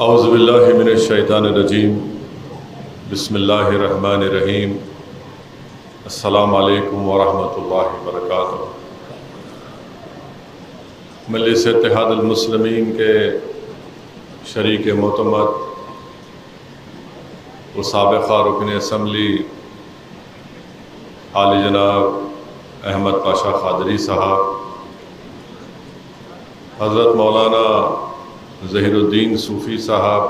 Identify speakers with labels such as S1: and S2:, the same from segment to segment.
S1: اعوذ باللہ من الشیطان الرجیم بسم اللہ الرحمن الرحیم السلام علیکم ورحمۃ اللہ وبرکاتہ۔ مجلس اتحاد المسلمین کے شریک معتمد و سابقہ رکن اسمبلی عالی جناب احمد پاشا قادری صاحب، حضرت مولانا ظہیر الدین صوفی صاحب،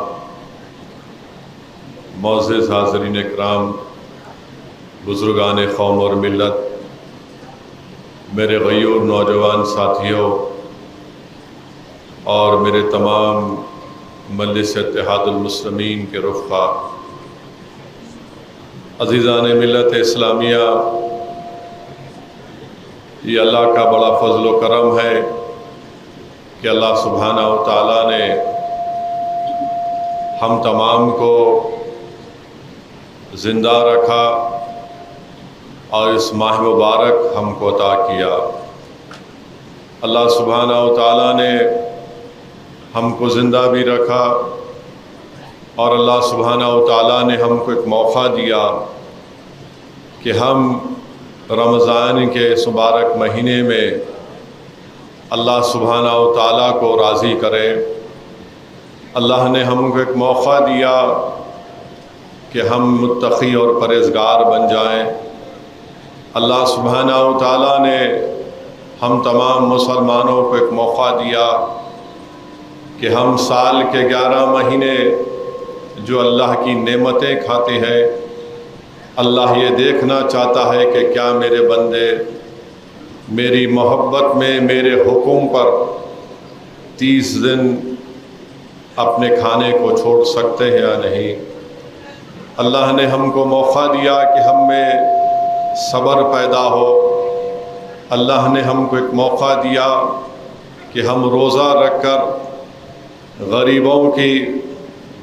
S1: معزز حاضرین اکرام، بزرگان قوم اور ملت، میرے غیور نوجوان ساتھیوں اور میرے تمام مجلس اتحاد المسلمین کے رفقا، عزیزان ملت اسلامیہ، یہ اللہ کا بڑا فضل و کرم ہے کہ اللہ سبحانہ و تعالیٰ نے ہم تمام کو زندہ رکھا اور اس ماہ مبارک ہم کو عطا کیا۔ اللہ سبحانہ و تعالیٰ نے ہم کو زندہ بھی رکھا اور اللہ سبحانہ و تعالیٰ نے ہم کو ایک موقع دیا کہ ہم رمضان کے اس مبارک مہینے میں اللہ سبحانہ و تعالیٰ کو راضی کریں۔ اللہ نے ہم کو ایک موقع دیا کہ ہم متقی اور پرہیزگار بن جائیں۔ اللہ سبحانہ و تعالیٰ نے ہم تمام مسلمانوں کو ایک موقع دیا کہ ہم سال کے 11 مہینے جو اللہ کی نعمتیں کھاتے ہیں، اللہ یہ دیکھنا چاہتا ہے کہ کیا میرے بندے میری محبت میں میرے حکم پر 30 دن اپنے کھانے کو چھوڑ سکتے ہیں یا نہیں۔ اللہ نے ہم کو موقع دیا کہ ہم میں صبر پیدا ہو۔ اللہ نے ہم کو ایک موقع دیا کہ ہم روزہ رکھ کر غریبوں کی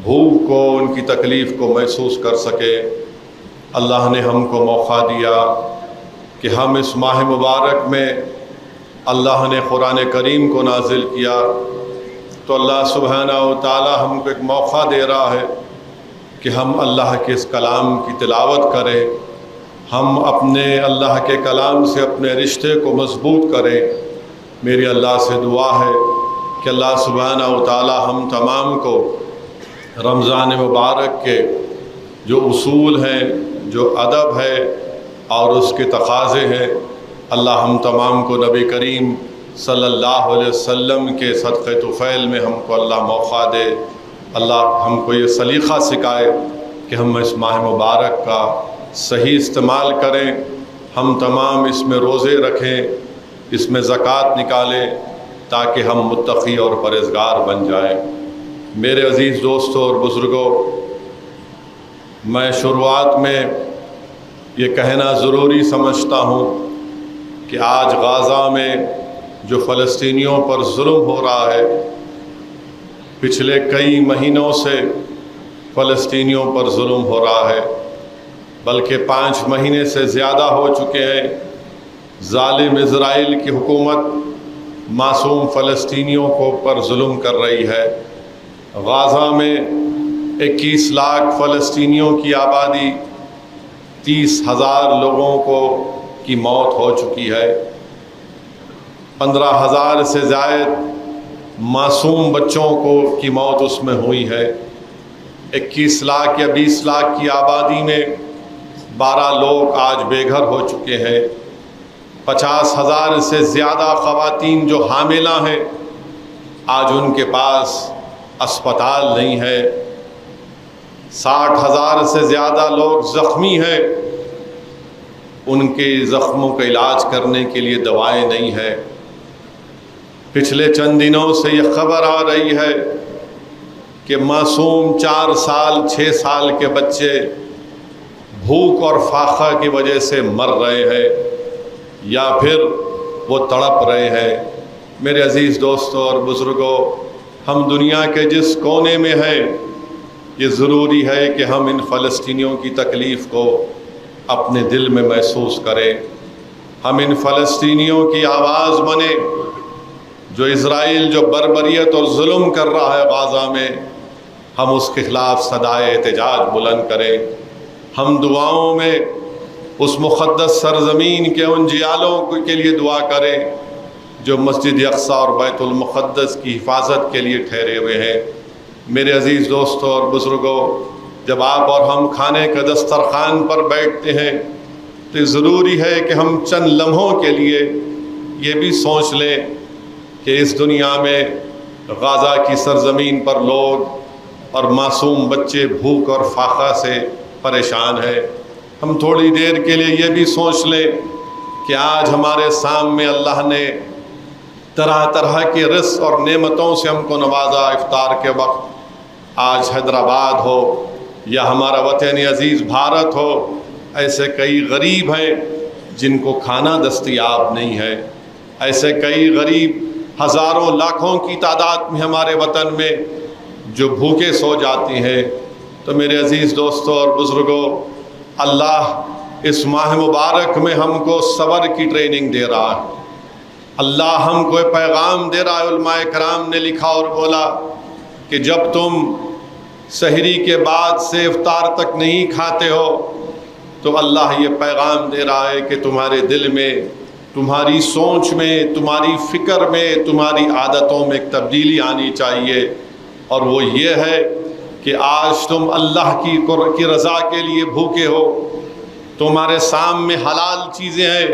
S1: بھوک کو، ان کی تکلیف کو محسوس کر سکے۔ اللہ نے ہم کو موقع دیا کہ ہم اس ماہ مبارک میں اللہ نے قرآن کریم کو نازل کیا، تو اللہ سبحانہ و تعالی ہم کو ایک موقع دے رہا ہے کہ ہم اللہ کے اس کلام کی تلاوت کریں، ہم اپنے اللہ کے کلام سے اپنے رشتے کو مضبوط کریں۔ میری اللہ سے دعا ہے کہ اللہ سبحانہ و تعالی ہم تمام کو رمضان مبارک کے جو اصول ہیں، جو ادب ہے اور اس کے تقاضے ہیں، اللہ ہم تمام کو نبی کریم صلی اللہ علیہ وسلم کے صدقہ طفیل میں ہم کو اللہ موقع دے۔ اللہ ہم کو یہ سلیقہ سکھائے کہ ہم اس ماہ مبارک کا صحیح استعمال کریں، ہم تمام اس میں روزے رکھیں، اس میں زکوٰۃ نکالیں تاکہ ہم متقی اور پرہیزگار بن جائیں۔ میرے عزیز دوستوں اور بزرگوں، میں شروعات میں یہ کہنا ضروری سمجھتا ہوں کہ آج غزہ میں جو فلسطینیوں پر ظلم ہو رہا ہے، پچھلے کئی مہینوں سے فلسطینیوں پر ظلم ہو رہا ہے، بلکہ 5 مہینے سے زیادہ ہو چکے ہیں۔ ظالم اسرائیل کی حکومت معصوم فلسطینیوں کو پر ظلم کر رہی ہے۔ غزہ میں 21 لاکھ فلسطینیوں کی آبادی، 30,000 لوگوں کو کی موت ہو چکی ہے، 15,000 سے زائد معصوم بچوں کو کی موت اس میں ہوئی ہے۔ 21 لاکھ یا 20 لاکھ کی آبادی میں 12 لوگ آج بے گھر ہو چکے ہیں۔ 50,000 سے زیادہ خواتین جو حاملہ ہیں، آج ان کے پاس اسپتال نہیں ہے۔ 60,000 سے زیادہ لوگ زخمی ہیں، ان کے زخموں کا علاج کرنے کے لیے دوائیں نہیں ہیں۔ پچھلے چند دنوں سے یہ خبر آ رہی ہے کہ معصوم 4 سال 6 سال کے بچے بھوک اور فاقہ کی وجہ سے مر رہے ہیں یا پھر وہ تڑپ رہے ہیں۔ میرے عزیز دوستوں اور بزرگوں، ہم دنیا کے جس کونے میں ہیں، یہ ضروری ہے کہ ہم ان فلسطینیوں کی تکلیف کو اپنے دل میں محسوس کریں، ہم ان فلسطینیوں کی آواز بنیں جو اسرائیل جو بربریت اور ظلم کر رہا ہے غزہ میں، ہم اس کے خلاف صدائے احتجاج بلند کریں۔ ہم دعاؤں میں اس مقدس سرزمین کے ان جیالوں کے لیے دعا کریں جو مسجد اقصی اور بیت المقدس کی حفاظت کے لیے ٹھہرے ہوئے ہیں۔ میرے عزیز دوستوں اور بزرگوں، جب آپ اور ہم کھانے کے دسترخوان پر بیٹھتے ہیں تو ضروری ہے کہ ہم چند لمحوں کے لیے یہ بھی سوچ لیں کہ اس دنیا میں غزہ کی سرزمین پر لوگ اور معصوم بچے بھوک اور فاقہ سے پریشان ہیں۔ ہم تھوڑی دیر کے لیے یہ بھی سوچ لیں کہ آج ہمارے سامنے اللہ نے طرح طرح کے رزق اور نعمتوں سے ہم کو نوازا۔ افطار کے وقت آج حیدرآباد ہو یا ہمارا وطن عزیز بھارت ہو، ایسے کئی غریب ہیں جن کو کھانا دستیاب نہیں ہے۔ ایسے کئی غریب ہزاروں لاکھوں کی تعداد میں ہمارے وطن میں جو بھوکے سو جاتی ہیں۔ تو میرے عزیز دوستوں اور بزرگوں، اللہ اس ماہ مبارک میں ہم کو صبر کی ٹریننگ دے رہا ہے۔ اللہ ہم کو پیغام دے رہا ہے۔ علماء کرام نے لکھا اور بولا کہ جب تم سحری کے بعد سے افطار تک نہیں کھاتے ہو تو اللہ یہ پیغام دے رہا ہے کہ تمہارے دل میں، تمہاری سوچ میں، تمہاری فکر میں، تمہاری عادتوں میں ایک تبدیلی آنی چاہیے، اور وہ یہ ہے کہ آج تم اللہ کی رضا کے لیے بھوکے ہو، تمہارے سامنے حلال چیزیں ہیں،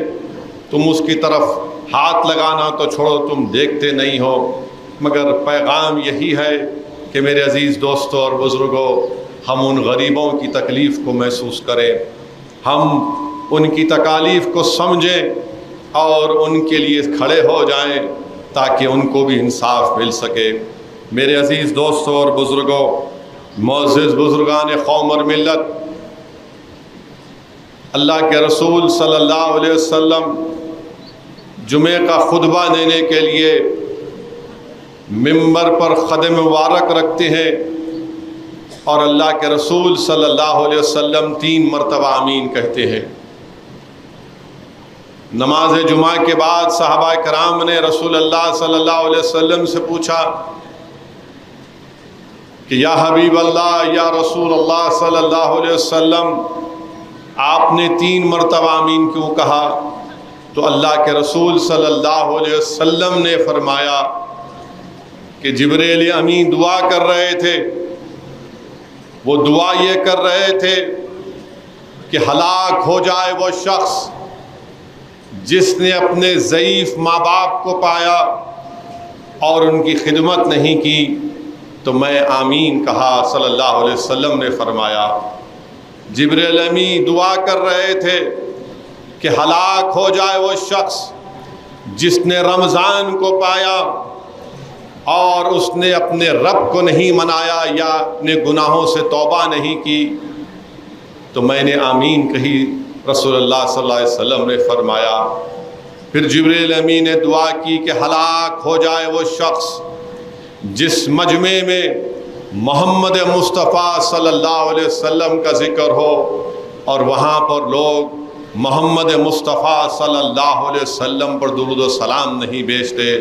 S1: تم اس کی طرف ہاتھ لگانا تو چھوڑو، تم دیکھتے نہیں ہو۔ مگر پیغام یہی ہے کہ میرے عزیز دوستوں اور بزرگوں، ہم ان غریبوں کی تکلیف کو محسوس کریں، ہم ان کی تکالیف کو سمجھیں اور ان کے لیے کھڑے ہو جائیں تاکہ ان کو بھی انصاف مل سکے۔ میرے عزیز دوستوں اور بزرگوں، معزز بزرگان قوم اور ملت، اللہ کے رسول صلی اللہ علیہ وسلم جمعے کا خطبہ دینے کے لیے ممبر پر قدم مبارک رکھتے ہیں اور اللہ کے رسول صلی اللہ علیہ وسلم 3 مرتبہ آمین کہتے ہیں۔ نماز جمعہ کے بعد صحابہ کرام نے رسول اللہ صلی اللہ علیہ وسلم سے پوچھا کہ یا حبیب اللہ، یا رسول اللہ صلی اللہ علیہ وسلم، آپ نے 3 مرتبہ آمین کیوں کہا؟ تو اللہ کے رسول صلی اللہ علیہ وسلم نے فرمایا کہ جبریل امین دعا کر رہے تھے، وہ دعا یہ کر رہے تھے کہ ہلاک ہو جائے وہ شخص جس نے اپنے ضعیف ماں باپ کو پایا اور ان کی خدمت نہیں کی۔ تو میں آمین کہا۔ صلی اللہ علیہ وسلم نے فرمایا، جبریل امین دعا کر رہے تھے کہ ہلاک ہو جائے وہ شخص جس نے رمضان کو پایا اور اس نے اپنے رب کو نہیں منایا یا اپنے گناہوں سے توبہ نہیں کی۔ تو میں نے آمین کہی، رسول اللہ صلی اللہ علیہ وسلم نے فرمایا، پھر جبریل امین نے دعا کی کہ ہلاک ہو جائے وہ شخص جس مجمع میں محمد مصطفیٰ صلی اللہ علیہ وسلم کا ذکر ہو اور وہاں پر لوگ محمد مصطفیٰ صلی اللہ علیہ وسلم پر درود و سلام نہیں بھیجتے۔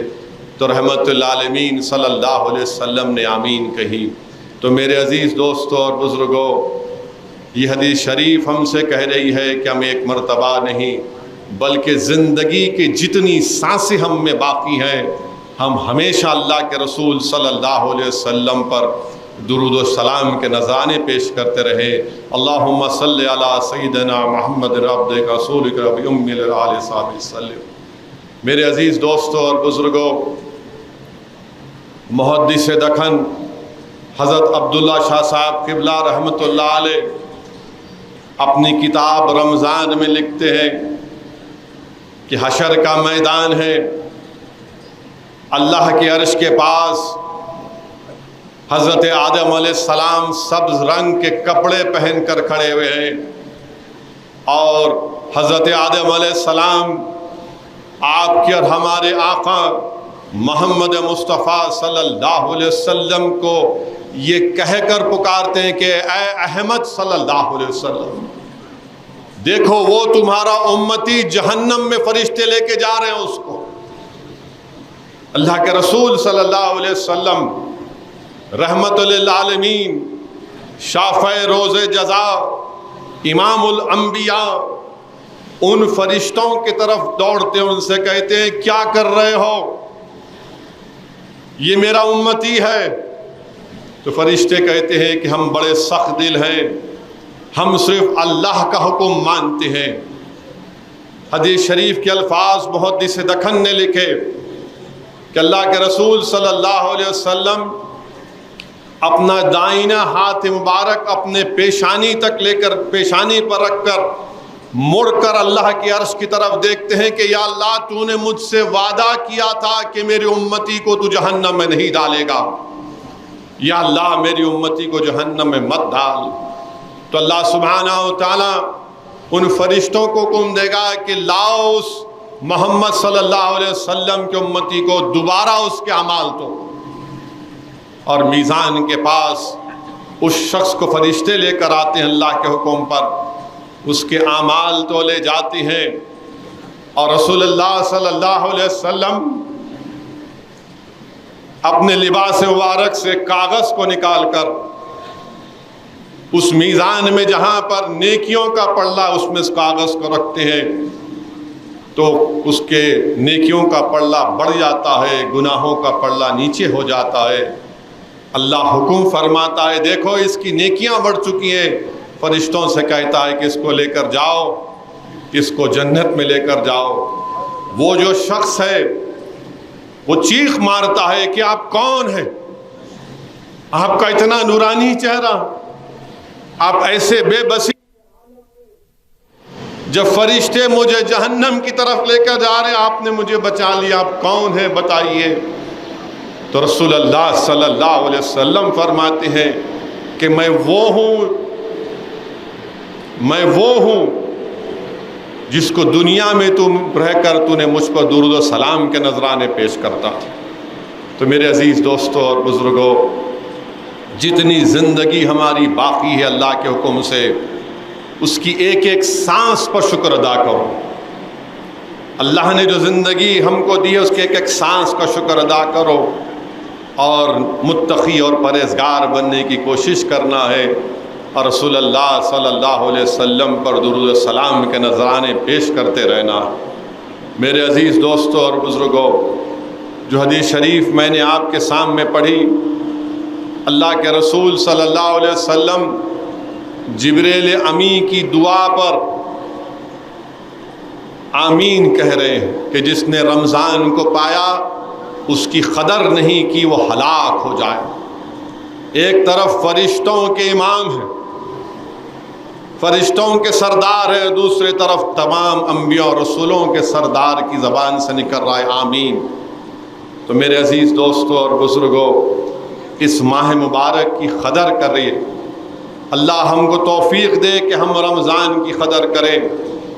S1: تو رحمت للعالمین صلی اللہ علیہ وسلم نے آمین کہی۔ تو میرے عزیز دوستوں اور بزرگوں، یہ حدیث شریف ہم سے کہہ رہی ہے کہ ہم ایک مرتبہ نہیں بلکہ زندگی کی جتنی سانسیں ہم میں باقی ہیں، ہم ہمیشہ اللہ کے رسول صلی اللہ علیہ وسلم پر درود و سلام کے نذرانے پیش کرتے رہے۔ اللہم صلی علی سیدنا محمد عبدک رسولک رب امی الآل صحابہ وسلم۔ میرے عزیز دوستوں اور بزرگوں، محدث دکن حضرت عبداللہ شاہ صاحب قبلہ رحمۃ اللہ علیہ اپنی کتاب رمضان میں لکھتے ہیں کہ حشر کا میدان ہے، اللہ کے عرش کے پاس حضرت آدم علیہ السلام سبز رنگ کے کپڑے پہن کر کھڑے ہوئے ہیں، اور حضرت آدم علیہ السلام آپ کے اور ہمارے آقا محمد مصطفیٰ صلی اللہ علیہ وسلم کو یہ کہہ کر پکارتے ہیں کہ اے احمد صلی اللہ علیہ وسلم، دیکھو وہ تمہارا امتی جہنم میں فرشتے لے کے جا رہے ہیں اس کو۔ اللہ کے رسول صلی اللہ علیہ وسلم رحمت للعالمین، شافع روز جزا، امام الانبیاء، ان فرشتوں کی طرف دوڑتے ان سے کہتے ہیں کیا کر رہے ہو، یہ میرا امتی ہے۔ تو فرشتے کہتے ہیں کہ ہم بڑے سخت دل ہیں، ہم صرف اللہ کا حکم مانتے ہیں۔ حدیث شریف کے الفاظ محدث دکن نے لکھے کہ اللہ کے رسول صلی اللہ علیہ وسلم اپنا دائنا ہاتھ مبارک اپنے پیشانی تک لے کر، پیشانی پر رکھ کر مڑ کر اللہ کی عرش کی طرف دیکھتے ہیں کہ یا اللہ تو نے مجھ سے وعدہ کیا تھا کہ میری امتی کو تو جہنم میں نہیں ڈالے گا، یا اللہ میری امتی کو جہنم میں مت ڈال۔ تو اللہ سبحانہ و تعالیٰ ان فرشتوں کو حکم دے گا کہ لاؤ اس محمد صلی اللہ علیہ وسلم کی امتی کو دوبارہ اس کے اعمال تو، اور میزان کے پاس اس شخص کو فرشتے لے کر آتے ہیں اللہ کے حکم پر، اس کے اعمال تو لے جاتے ہیں، اور رسول اللہ صلی اللہ علیہ وسلم اپنے لباس مبارک سے کاغذ کو نکال کر اس میزان میں جہاں پر نیکیوں کا پلڑا اس میں اس کاغذ کو رکھتے ہیں تو اس کے نیکیوں کا پلڑا بڑھ جاتا ہے، گناہوں کا پلڑا نیچے ہو جاتا ہے۔ اللہ حکم فرماتا ہے دیکھو اس کی نیکیاں بڑھ چکی ہیں، فرشتوں سے کہتا ہے کہ اس کو لے کر جاؤ، اس کو جنت میں لے کر جاؤ۔ وہ جو شخص ہے وہ چیخ مارتا ہے کہ آپ کون ہیں، آپ کا اتنا نورانی چہرہ، آپ ایسے بے بسی، جب فرشتے مجھے جہنم کی طرف لے کر جا رہے آپ نے مجھے بچا لیا، آپ کون ہیں بتائیے۔ تو رسول اللہ صلی اللہ علیہ وسلم فرماتے ہیں کہ میں وہ ہوں جس کو دنیا میں تم رہ کر تو نے مجھ پر درود و سلام کے نذرانے پیش کرتا تھا۔ تو میرے عزیز دوستوں اور بزرگوں، جتنی زندگی ہماری باقی ہے اللہ کے حکم سے، اس کی ایک ایک سانس پر شکر ادا کرو۔ اللہ نے جو زندگی ہم کو دی ہے اس کے ایک ایک سانس کا شکر ادا کرو، اور متقی اور پرہیزگار بننے کی کوشش کرنا ہے، اور رسول اللہ صلی اللہ علیہ وسلم پر درود و سلام کے نذرانے پیش کرتے رہنا۔ میرے عزیز دوستوں اور بزرگوں، جو حدیث شریف میں نے آپ کے سامنے پڑھی، اللہ کے رسول صلی اللہ علیہ وسلم جبریل امی کی دعا پر آمین کہہ رہے ہیں کہ جس نے رمضان کو پایا اس کی قدر نہیں کی وہ ہلاک ہو جائے۔ ایک طرف فرشتوں کے امام ہیں، فرشتوں کے سردار ہیں، دوسری طرف تمام انبیاء اور رسولوں کے سردار کی زبان سے نکل رہا ہے آمین۔ تو میرے عزیز دوستوں اور بزرگوں، اس ماہ مبارک کی قدر کریے، اللہ ہم کو توفیق دے کہ ہم رمضان کی قدر کریں۔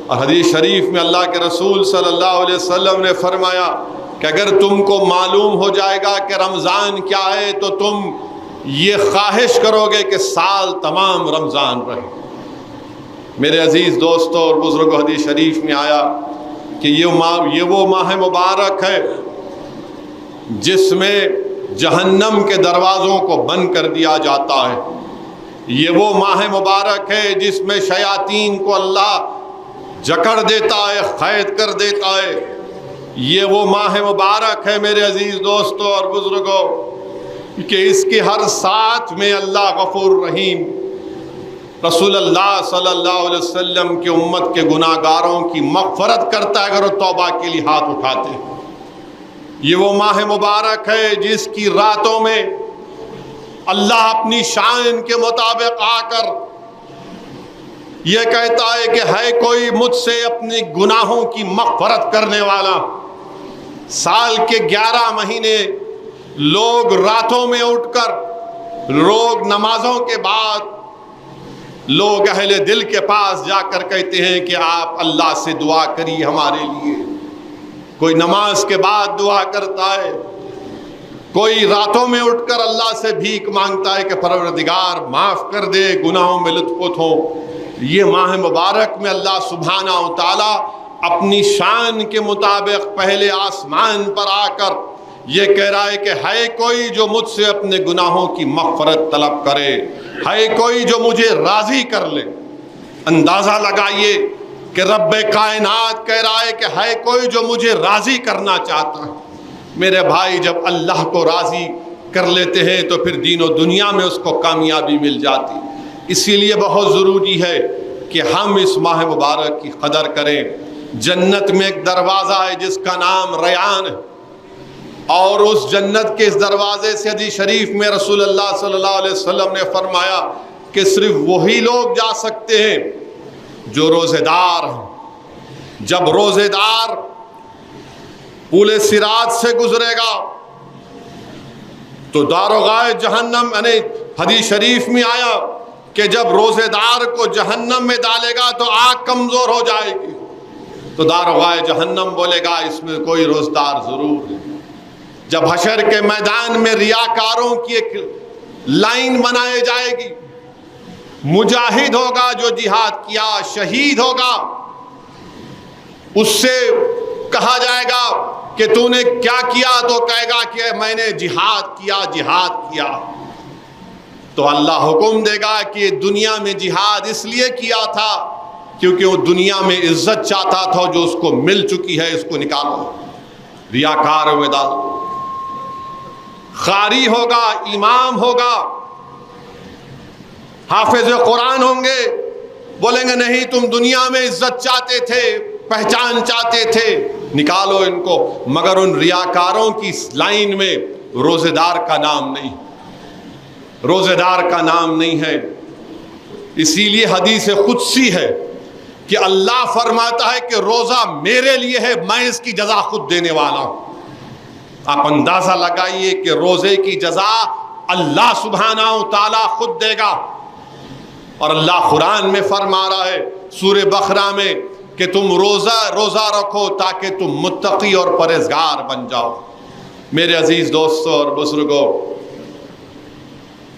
S1: اور حدیث شریف میں اللہ کے رسول صلی اللہ علیہ وسلم نے فرمایا کہ اگر تم کو معلوم ہو جائے گا کہ رمضان کیا ہے تو تم یہ خواہش کرو گے کہ سال تمام رمضان رہے۔ میرے عزیز دوستوں اور بزرگوں، حدیث شریف میں آیا کہ یہ وہ ماہ مبارک ہے جس میں جہنم کے دروازوں کو بند کر دیا جاتا ہے، یہ وہ ماہ مبارک ہے جس میں شیاطین کو اللہ جکڑ دیتا ہے، قید کر دیتا ہے، یہ وہ ماہ مبارک ہے میرے عزیز دوستوں اور بزرگوں کہ اس کے ہر ساتھ میں اللہ غفور رحیم، رسول اللہ صلی اللہ علیہ وسلم کی امت کے گناہ گاروں کی مغفرت کرتا ہے اگر وہ توبہ کے لیے ہاتھ اٹھاتے ہیں۔ یہ وہ ماہ مبارک ہے جس کی راتوں میں اللہ اپنی شان کے مطابق آ کر یہ کہتا ہے کہ ہے کوئی مجھ سے اپنی گناہوں کی مغفرت کرنے والا۔ سال کے 11 مہینے لوگ راتوں میں اٹھ کر، لوگ نمازوں کے بعد، لوگ اہل دل کے پاس جا کر کہتے ہیں کہ آپ اللہ سے دعا کریے ہمارے لیے۔ کوئی نماز کے بعد دعا کرتا ہے، کوئی راتوں میں اٹھ کر اللہ سے بھیک مانگتا ہے کہ پروردگار معاف کر دے، گناہوں میں لطف ہو۔ یہ ماہ مبارک میں اللہ سبحانہ و تعالی اپنی شان کے مطابق پہلے آسمان پر آ کر یہ کہہ رہا ہے کہ ہے کوئی جو مجھ سے اپنے گناہوں کی مغفرت طلب کرے، ہے کوئی جو مجھے راضی کر لے۔ اندازہ لگائیے کہ رب کائنات کہہ رہا ہے کہ ہے کوئی جو مجھے راضی کرنا چاہتا ہے۔ میرے بھائی، جب اللہ کو راضی کر لیتے ہیں تو پھر دین و دنیا میں اس کو کامیابی مل جاتی۔ اسی لیے بہت ضروری ہے کہ ہم اس ماہ مبارک کی قدر کریں۔ جنت میں ایک دروازہ ہے جس کا نام ریان ہے، اور اس جنت کے اس دروازے سے حدیث شریف میں رسول اللہ صلی اللہ علیہ وسلم نے فرمایا کہ صرف وہی لوگ جا سکتے ہیں جو روزے دار ہیں۔ جب روزے دار پل صراط سے گزرے گا تو داروغہ جہنم، یعنی حدیث شریف میں آیا کہ جب روزے دار کو جہنم میں ڈالے گا تو آگ کمزور ہو جائے گی، تو داروغہ جہنم بولے گا اس میں کوئی روزدار ضرور ہے۔ جب حشر کے میدان میں ریاکاروں کی ایک لائن بنائی جائے گی، مجاہد ہوگا جو جہاد کیا، شہید ہوگا، اس سے کہا جائے گا کہ تو نے کیا کیا، تو کہے گا کہ میں نے جہاد کیا۔ تو اللہ حکم دے گا کہ دنیا میں جہاد اس لیے کیا تھا کیونکہ وہ دنیا میں عزت چاہتا تھا، جو اس کو مل چکی ہے اس کو نکالو، ریاکار میں ڈالو۔ قاری ہوگا، امام ہوگا، حافظ قرآن ہوں گے، بولیں گے نہیں تم دنیا میں عزت چاہتے تھے، پہچان چاہتے تھے، نکالو ان کو۔ مگر ان ریاکاروں کی لائن میں روزے دار کا نام نہیں، روزے دار کا نام نہیں ہے۔ اسی لیے حدیث قدسی ہے کہ اللہ فرماتا ہے کہ روزہ میرے لیے ہے، میں اس کی جزا خود دینے والا ہوں۔ آپ اندازہ لگائیے کہ روزے کی جزا اللہ سبحانہ و تعالیٰ خود دے گا، اور اللہ قرآن میں فرما رہا ہے سورہ بقرہ میں کہ تم روزہ رکھو تاکہ تم متقی اور پرہیزگار بن جاؤ۔ میرے عزیز دوستوں اور بزرگوں،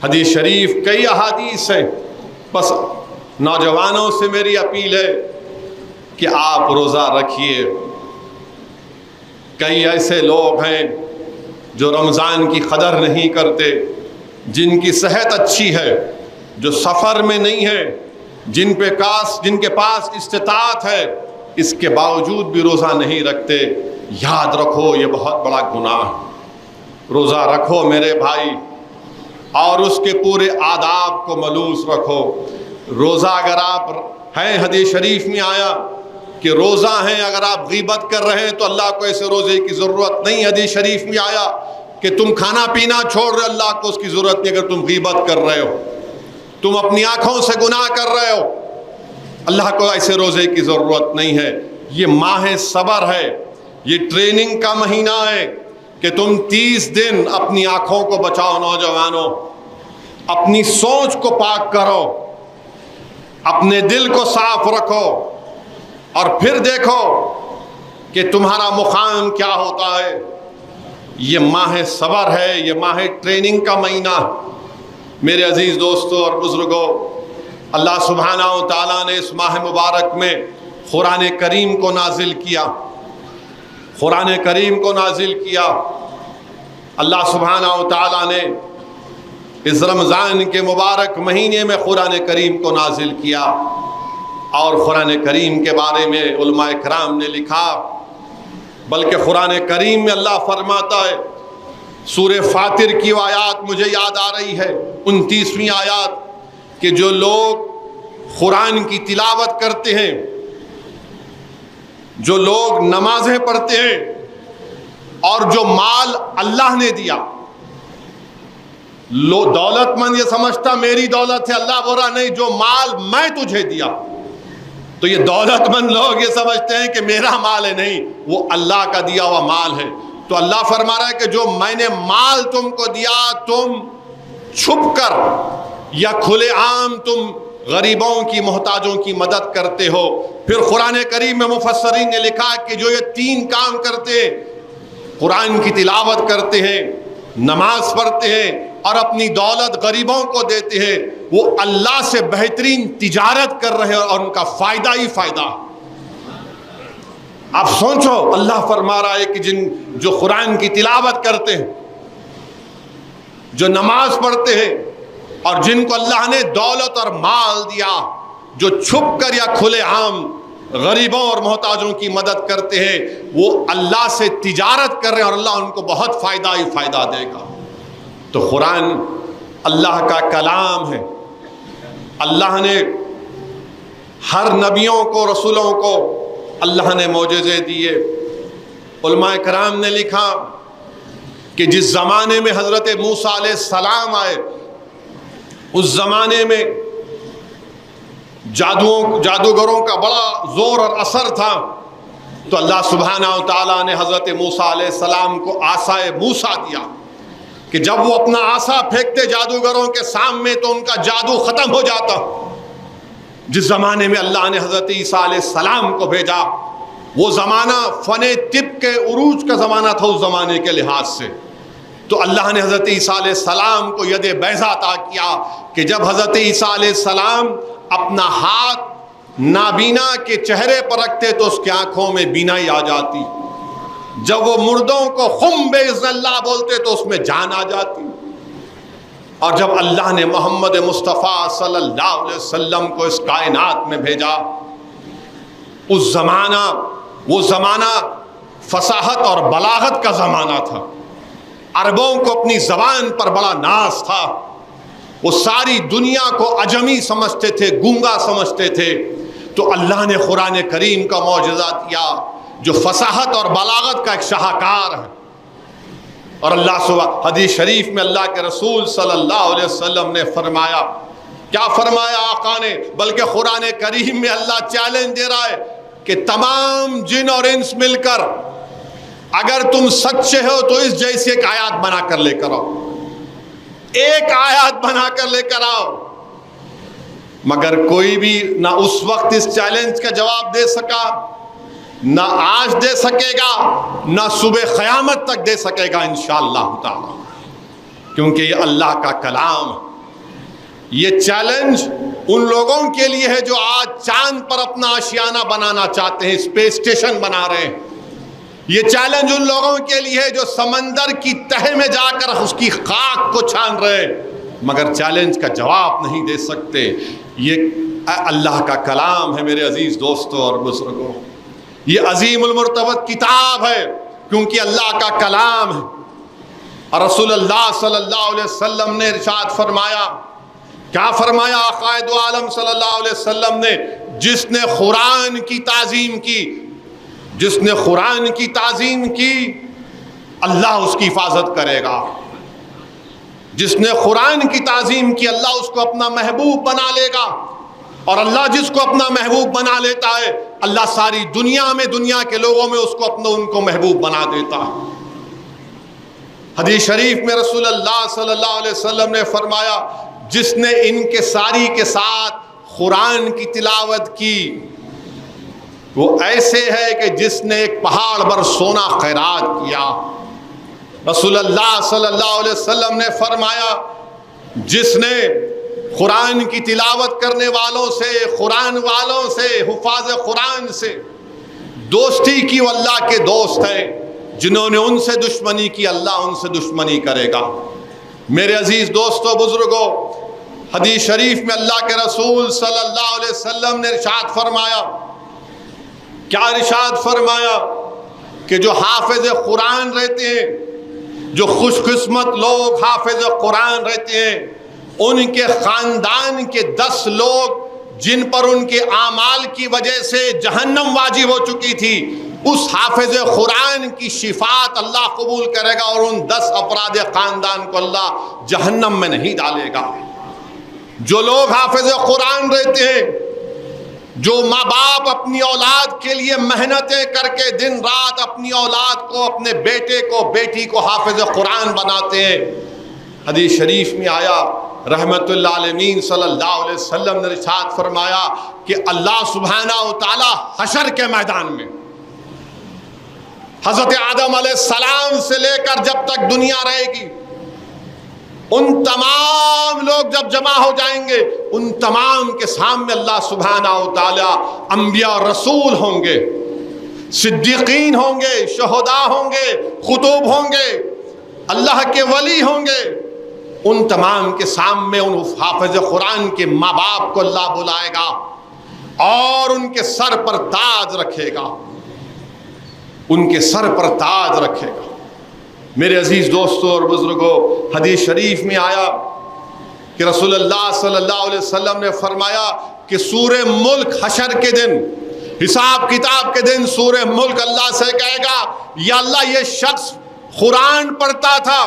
S1: حدیث شریف کئی احادیث ہیں، بس نوجوانوں سے میری اپیل ہے کہ آپ روزہ رکھیے۔ کئی ایسے لوگ ہیں جو رمضان کی قدر نہیں کرتے، جن کی صحت اچھی ہے، جو سفر میں نہیں ہے، جن کے پاس استطاعت ہے، اس کے باوجود بھی روزہ نہیں رکھتے۔ یاد رکھو یہ بہت بڑا گناہ ہے۔ روزہ رکھو میرے بھائی، اور اس کے پورے آداب کو ملوث رکھو۔ روزہ اگر آپ ہیں، حدیث شریف میں آیا کہ روزہ ہیں، اگر آپ غیبت کر رہے ہیں تو اللہ کو ایسے روزے کی ضرورت نہیں۔ حدیث شریف میں آیا کہ تم کھانا پینا چھوڑ رہے، اللہ کو اس کی ضرورت نہیں اگر تم غیبت کر رہے ہو، تم اپنی آنکھوں سے گناہ کر رہے ہو، اللہ کو ایسے روزے کی ضرورت نہیں ہے۔ یہ ماہ صبر ہے، یہ ٹریننگ کا مہینہ ہے کہ تم 30 دن اپنی آنکھوں کو بچاؤ۔ نوجوانوں، اپنی سوچ کو پاک کرو، اپنے دل کو صاف رکھو، اور پھر دیکھو کہ تمہارا مقام کیا ہوتا ہے۔ یہ ماہ صبر ہے، یہ ماہ ٹریننگ کا مہینہ۔ میرے عزیز دوستوں اور بزرگوں، اللہ سبحانہ و تعالیٰ نے اس ماہ مبارک میں قرآن کریم کو نازل کیا، قرآن کریم کو نازل کیا۔ اللہ سبحانہ و تعالیٰ نے اس رمضان کے مبارک مہینے میں قرآن کریم کو نازل کیا، اور قرآن کریم کے بارے میں علماء کرام نے لکھا، بلکہ قرآن کریم میں اللہ فرماتا ہے، سورہ فاطر کی آیات مجھے یاد آ رہی ہے، 29ویں آیات، کہ جو لوگ قرآن کی تلاوت کرتے ہیں، جو لوگ نمازیں پڑھتے ہیں، اور جو مال اللہ نے دیا، دولت مند یہ سمجھتا میری دولت ہے، اللہ بول رہا نہیں، جو مال میں تجھے دیا، تو یہ دولت مند لوگ یہ سمجھتے ہیں کہ میرا مال ہے، نہیں، وہ اللہ کا دیا ہوا مال ہے۔ تو اللہ فرما رہا ہے کہ جو میں نے مال تم کو دیا، تم چھپ کر یا کھلے عام تم غریبوں کی، محتاجوں کی مدد کرتے ہو۔ پھر قرآن کریم میں مفسرین نے لکھا کہ جو یہ 3 کام کرتے ہیں، قرآن کی تلاوت کرتے ہیں، نماز پڑھتے ہیں، اور اپنی دولت غریبوں کو دیتے ہیں، وہ اللہ سے بہترین تجارت کر رہے ہیں، اور ان کا فائدہ ہی فائدہ۔ آپ سوچو، اللہ فرما رہا ہے کہ جو قرآن کی تلاوت کرتے ہیں، جو نماز پڑھتے ہیں، اور جن کو اللہ نے دولت اور مال دیا، جو چھپ کر یا کھلے عام غریبوں اور محتاجوں کی مدد کرتے ہیں، وہ اللہ سے تجارت کر رہے ہیں اور اللہ ان کو بہت فائدہ ہی فائدہ دے گا۔ تو قرآن اللہ کا کلام ہے۔ اللہ نے ہر نبیوں کو، رسولوں کو اللہ نے معجزے دیے۔ علماء کرام نے لکھا کہ جس زمانے میں حضرت موسیٰ علیہ السلام آئے، اس زمانے میں جادوگروں کا بڑا زور اور اثر تھا، تو اللہ سبحانہ و تعالیٰ نے حضرت موسیٰ علیہ السلام کو عصائے موسیٰ دیا کہ جب وہ اپنا عصا پھینکتے جادوگروں کے سامنے تو ان کا جادو ختم ہو جاتا۔ جس زمانے میں اللہ نے حضرت عیسیٰ علیہ السلام کو بھیجا، وہ زمانہ فن طب کے عروج کا زمانہ تھا اس زمانے کے لحاظ سے، تو اللہ نے حضرت عیسیٰ علیہ السلام کو ید بیضا عطا کیا کہ جب حضرت عیسیٰ علیہ السلام اپنا ہاتھ نابینا کے چہرے پر رکھتے تو اس کی آنکھوں میں بینائی آ جاتی، جب وہ مردوں کو خم باذن اللہ بولتے تو اس میں جان آ جاتی، اور جب اللہ نے محمد مصطفیٰ صلی اللہ علیہ وسلم کو اس کائنات میں بھیجا، اس زمانہ وہ زمانہ فصاحت اور بلاغت کا زمانہ تھا۔ عربوں کو اپنی زبان پر بڑا ناز تھا، وہ ساری دنیا کو عجمی سمجھتے تھے، گونگا سمجھتے تھے، تو اللہ نے قرآن کریم کا معجزہ دیا جو فصاحت اور بلاغت کا ایک شاہکار ہے۔ اور اللہ حدیث شریف میں اللہ کے رسول صلی اللہ علیہ وسلم نے فرمایا، کیا فرمایا آقا نے، بلکہ قرآن کریم میں اللہ چیلنج دے رہا ہے کہ تمام جن اور انس مل کر اگر تم سچے ہو تو اس جیسی ایک آیات بنا کر لے کر آؤ، ایک آیات بنا کر لے کر آؤ۔ مگر کوئی بھی نہ اس وقت اس چیلنج کا جواب دے سکا، نہ آج دے سکے گا، نہ صبح قیامت تک دے سکے گا انشاءاللہ تعالی، کیونکہ یہ اللہ کا کلام ہے۔ یہ چیلنج ان لوگوں کے لیے ہے جو آج چاند پر اپنا آشیانہ بنانا چاہتے ہیں، اسپیس اسٹیشن بنا رہے ہیں۔ یہ چیلنج ان لوگوں کے لیے ہے جو سمندر کی تہہ میں جا کر اس کی خاک کو چھان رہے مگر چیلنج کا جواب نہیں دے سکتے۔ یہ اللہ کا کلام ہے میرے عزیز دوستوں اور بزرگوں، یہ عظیم المرتبت کتاب ہے کیونکہ اللہ کا کلام ہے۔ اور رسول اللہ صلی اللہ علیہ وسلم نے ارشاد فرمایا، کیا فرمایا قائد عالم صلی اللہ علیہ وسلم نے، جس نے قرآن کی تعظیم کی، جس نے قرآن کی تعظیم کی اللہ اس کی حفاظت کرے گا، جس نے قرآن کی تعظیم کی اللہ اس کو اپنا محبوب بنا لے گا، اور اللہ جس کو اپنا محبوب بنا لیتا ہے اللہ ساری دنیا میں، دنیا کے لوگوں میں اس کو ان کو محبوب بنا دیتا ہے۔ حدیث شریف میں رسول اللہ صلی اللہ علیہ وسلم نے فرمایا، جس نے ان کے ساری کے ساتھ قرآن کی تلاوت کی وہ ایسے ہے کہ جس نے ایک پہاڑ پر سونا خیرات کیا۔ رسول اللہ صلی اللہ علیہ وسلم نے فرمایا، جس نے قرآن کی تلاوت کرنے والوں سے، قرآن والوں سے، حفاظ قرآن سے دوستی کی وہ اللہ کے دوست ہیں، جنہوں نے ان سے دشمنی کی اللہ ان سے دشمنی کرے گا۔ میرے عزیز دوستو بزرگوں، حدیث شریف میں اللہ کے رسول صلی اللہ علیہ وسلم نے ارشاد فرمایا، کیا ارشاد فرمایا کہ جو حافظ قرآن رہتے ہیں، جو خوش قسمت لوگ حافظ قرآن رہتے ہیں، ان کے خاندان کے 10 لوگ جن پر ان کے اعمال کی وجہ سے جہنم واجب ہو چکی تھی، اس حافظ قرآن کی شفاعت اللہ قبول کرے گا اور ان 10 افراد خاندان کو اللہ جہنم میں نہیں ڈالے گا۔ جو لوگ حافظ قرآن رہتے ہیں، جو ماں باپ اپنی اولاد کے لیے محنتیں کر کے دن رات اپنی اولاد کو، اپنے بیٹے کو، بیٹی کو حافظ قرآن بناتے ہیں، حدیث شریف میں آیا رحمت اللہ علیہ صلی اللہ علیہ وسلم نے ارشاد فرمایا کہ اللہ سبحانہ و تعالی حشر کے میدان میں حضرت آدم علیہ السلام سے لے کر جب تک دنیا رہے گی، ان تمام لوگ جب جمع ہو جائیں گے، ان تمام کے سامنے اللہ سبحانہ و تعالی انبیاء اور رسول ہوں گے، صدیقین ہوں گے، شہداء ہوں گے، قطب ہوں گے، اللہ کے ولی ہوں گے، ان تمام کے سامنے ان حافظ قرآن کے ماں باپ کو اللہ بلائے گا اور ان کے سر پر تاج رکھے گا، ان کے سر پر تاج رکھے گا۔ میرے عزیز دوستوں اور بزرگوں، حدیث شریف میں آیا کہ رسول اللہ صلی اللہ علیہ وسلم نے فرمایا کہ سورہ ملک حشر کے دن، حساب کتاب کے دن، سورہ ملک اللہ سے کہے گا یا اللہ یہ شخص قرآن پڑھتا تھا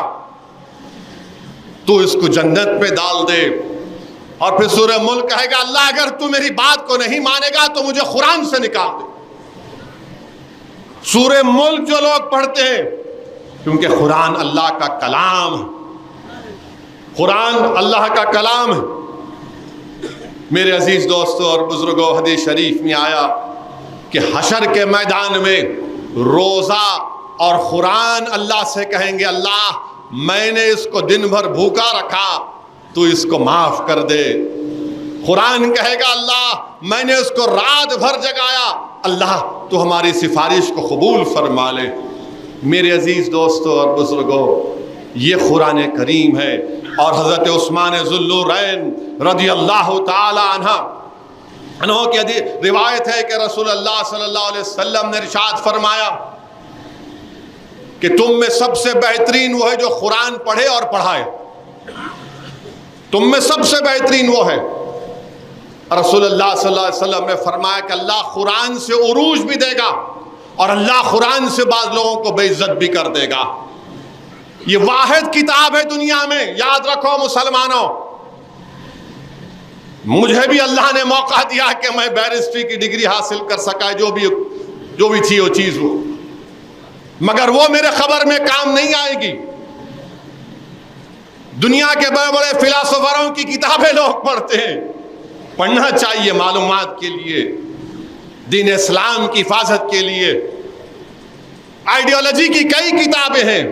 S1: تو اس کو جنت میں ڈال دے، اور پھر سورہ ملک کہے گا اللہ اگر تو میری بات کو نہیں مانے گا تو مجھے قرآن سے نکال دے۔ سورہ ملک جو لوگ پڑھتے ہیں، کیونکہ قرآن اللہ کا کلام ہے، قرآن اللہ کا کلام ہے۔ میرے عزیز دوستوں اور بزرگوں، حدیث شریف میں آیا کہ حشر کے میدان میں روزہ اور قرآن اللہ سے کہیں گے اللہ میں نے اس کو دن بھر بھوکا رکھا تو اس کو معاف کر دے۔ قرآن کہے گا اللہ میں نے اس کو رات بھر جگایا، اللہ تو ہماری سفارش کو قبول فرما لے۔ میرے عزیز دوستوں اور بزرگوں، یہ قرآن کریم ہے، اور حضرت عثمان ذوالنورین رضی اللہ تعالی عنہ کی روایت ہے کہ رسول اللہ صلی اللہ علیہ وسلم نے ارشاد فرمایا کہ تم میں سب سے بہترین وہ ہے جو قرآن پڑھے اور پڑھائے، تم میں سب سے بہترین وہ ہے۔ رسول اللہ صلی اللہ علیہ وسلم نے فرمایا کہ اللہ قرآن سے عروج بھی دے گا اور اللہ قرآن سے بعض لوگوں کو بے عزت بھی کر دے گا۔ یہ واحد کتاب ہے دنیا میں، یاد رکھو مسلمانوں، مجھے بھی اللہ نے موقع دیا کہ میں بیرسٹری کی ڈگری حاصل کر سکا، جو بھی تھی وہ چیز وہ، مگر وہ میرے خبر میں کام نہیں آئے گی۔ دنیا کے بڑے بڑے فلاسفروں کی کتابیں لوگ پڑھتے ہیں، پڑھنا چاہیے معلومات کے لیے، دین اسلام کی حفاظت کے لیے۔ آئیڈیالوجی کی کئی کتابیں ہیں،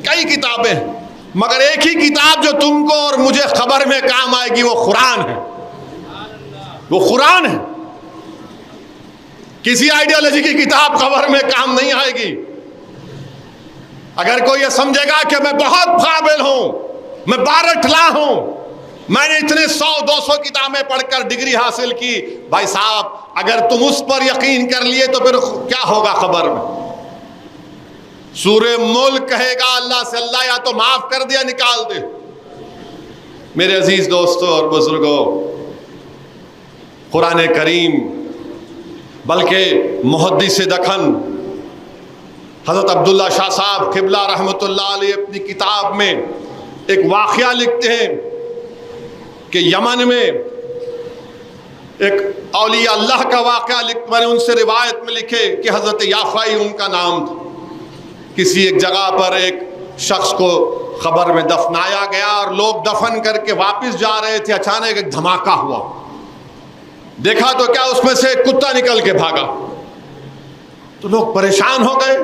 S1: کئی کتابیں ہیں، مگر ایک ہی کتاب جو تم کو اور مجھے خبر میں کام آئے گی وہ قرآن ہے، وہ قرآن ہے۔ کسی آئیڈیالوجی کی کتاب خبر میں کام نہیں آئے گی۔ اگر کوئی یہ سمجھے گا کہ میں بہت قابل ہوں، میں بارٹلا ہوں، میں نے اتنے 100-200 کتابیں پڑھ کر ڈگری حاصل کی، بھائی صاحب اگر تم اس پر یقین کر لیے تو پھر کیا ہوگا خبر میں؟ سورہ ملک کہے گا اللہ سے اللہ یا تو معاف کر دے یا نکال دے۔ میرے عزیز دوستوں اور بزرگوں، قرآن کریم، بلکہ محدث دکن حضرت عبداللہ شاہ صاحب قبلہ رحمۃ اللہ علیہ اپنی کتاب میں ایک واقعہ لکھتے ہیں کہ یمن میں ایک اولیاء اللہ کا واقعہ میں نے ان سے روایت میں لکھے کہ حضرت یافعی ان کا نام تھا۔ کسی ایک جگہ پر ایک شخص کو قبر میں دفنایا گیا اور لوگ دفن کر کے واپس جا رہے تھے، اچانک ایک دھماکہ ہوا، دیکھا تو کیا اس میں سے ایک کتا نکل کے بھاگا، تو لوگ پریشان ہو گئے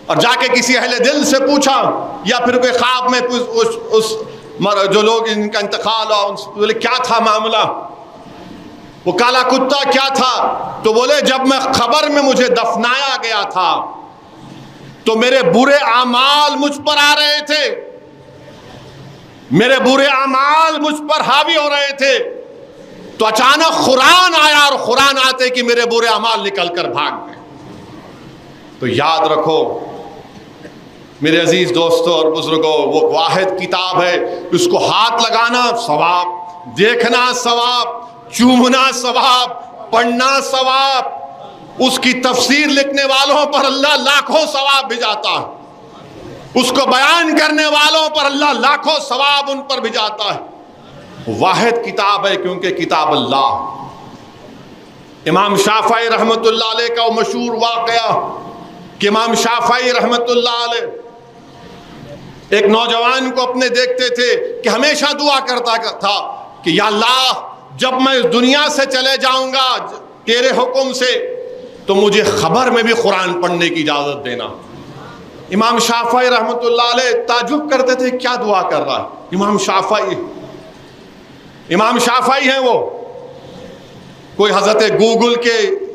S1: اور جا کے کسی اہل دل سے پوچھا یا پھر کوئی خواب میں اس جو لوگ ان کا انتقال ہوا ان سے بولے کیا تھا معاملہ، وہ کالا کتا کیا تھا؟ تو بولے جب میں قبر میں مجھے دفنایا گیا تھا تو میرے برے اعمال مجھ پر آ رہے تھے، میرے برے اعمال مجھ پر حاوی ہو رہے تھے، تو اچانک قرآن آیا اور قرآن آتے کہ میرے برے اعمال نکل کر بھاگ گئے۔ تو یاد رکھو میرے عزیز دوستوں اور بزرگوں، وہ واحد کتاب ہے، اس کو ہاتھ لگانا ثواب، دیکھنا ثواب، چومنا ثواب، پڑھنا ثواب، اس کی تفسیر لکھنے والوں پر اللہ لاکھوں ثواب بھیجاتا ہے، اس کو بیان کرنے والوں پر اللہ لاکھوں ثواب ان پر بھیجاتا ہے۔ واحد کتاب ہے کیونکہ کتاب اللہ۔ امام شافعی رحمت اللہ علیہ کا وہ مشہور واقعہ کہ امام شافعی رحمت اللہ علیہ ایک نوجوان کو اپنے دیکھتے تھے کہ ہمیشہ دعا کرتا تھا کہ یا اللہ جب میں اس دنیا سے چلے جاؤں گا تیرے حکم سے تو مجھے خبر میں بھی قرآن پڑھنے کی اجازت دینا۔ امام شافعی رحمت اللہ علیہ تعجب کرتے تھے کیا دعا کر رہا ہے امام شافعی ہیں وہ، کوئی حضرت گوگل کے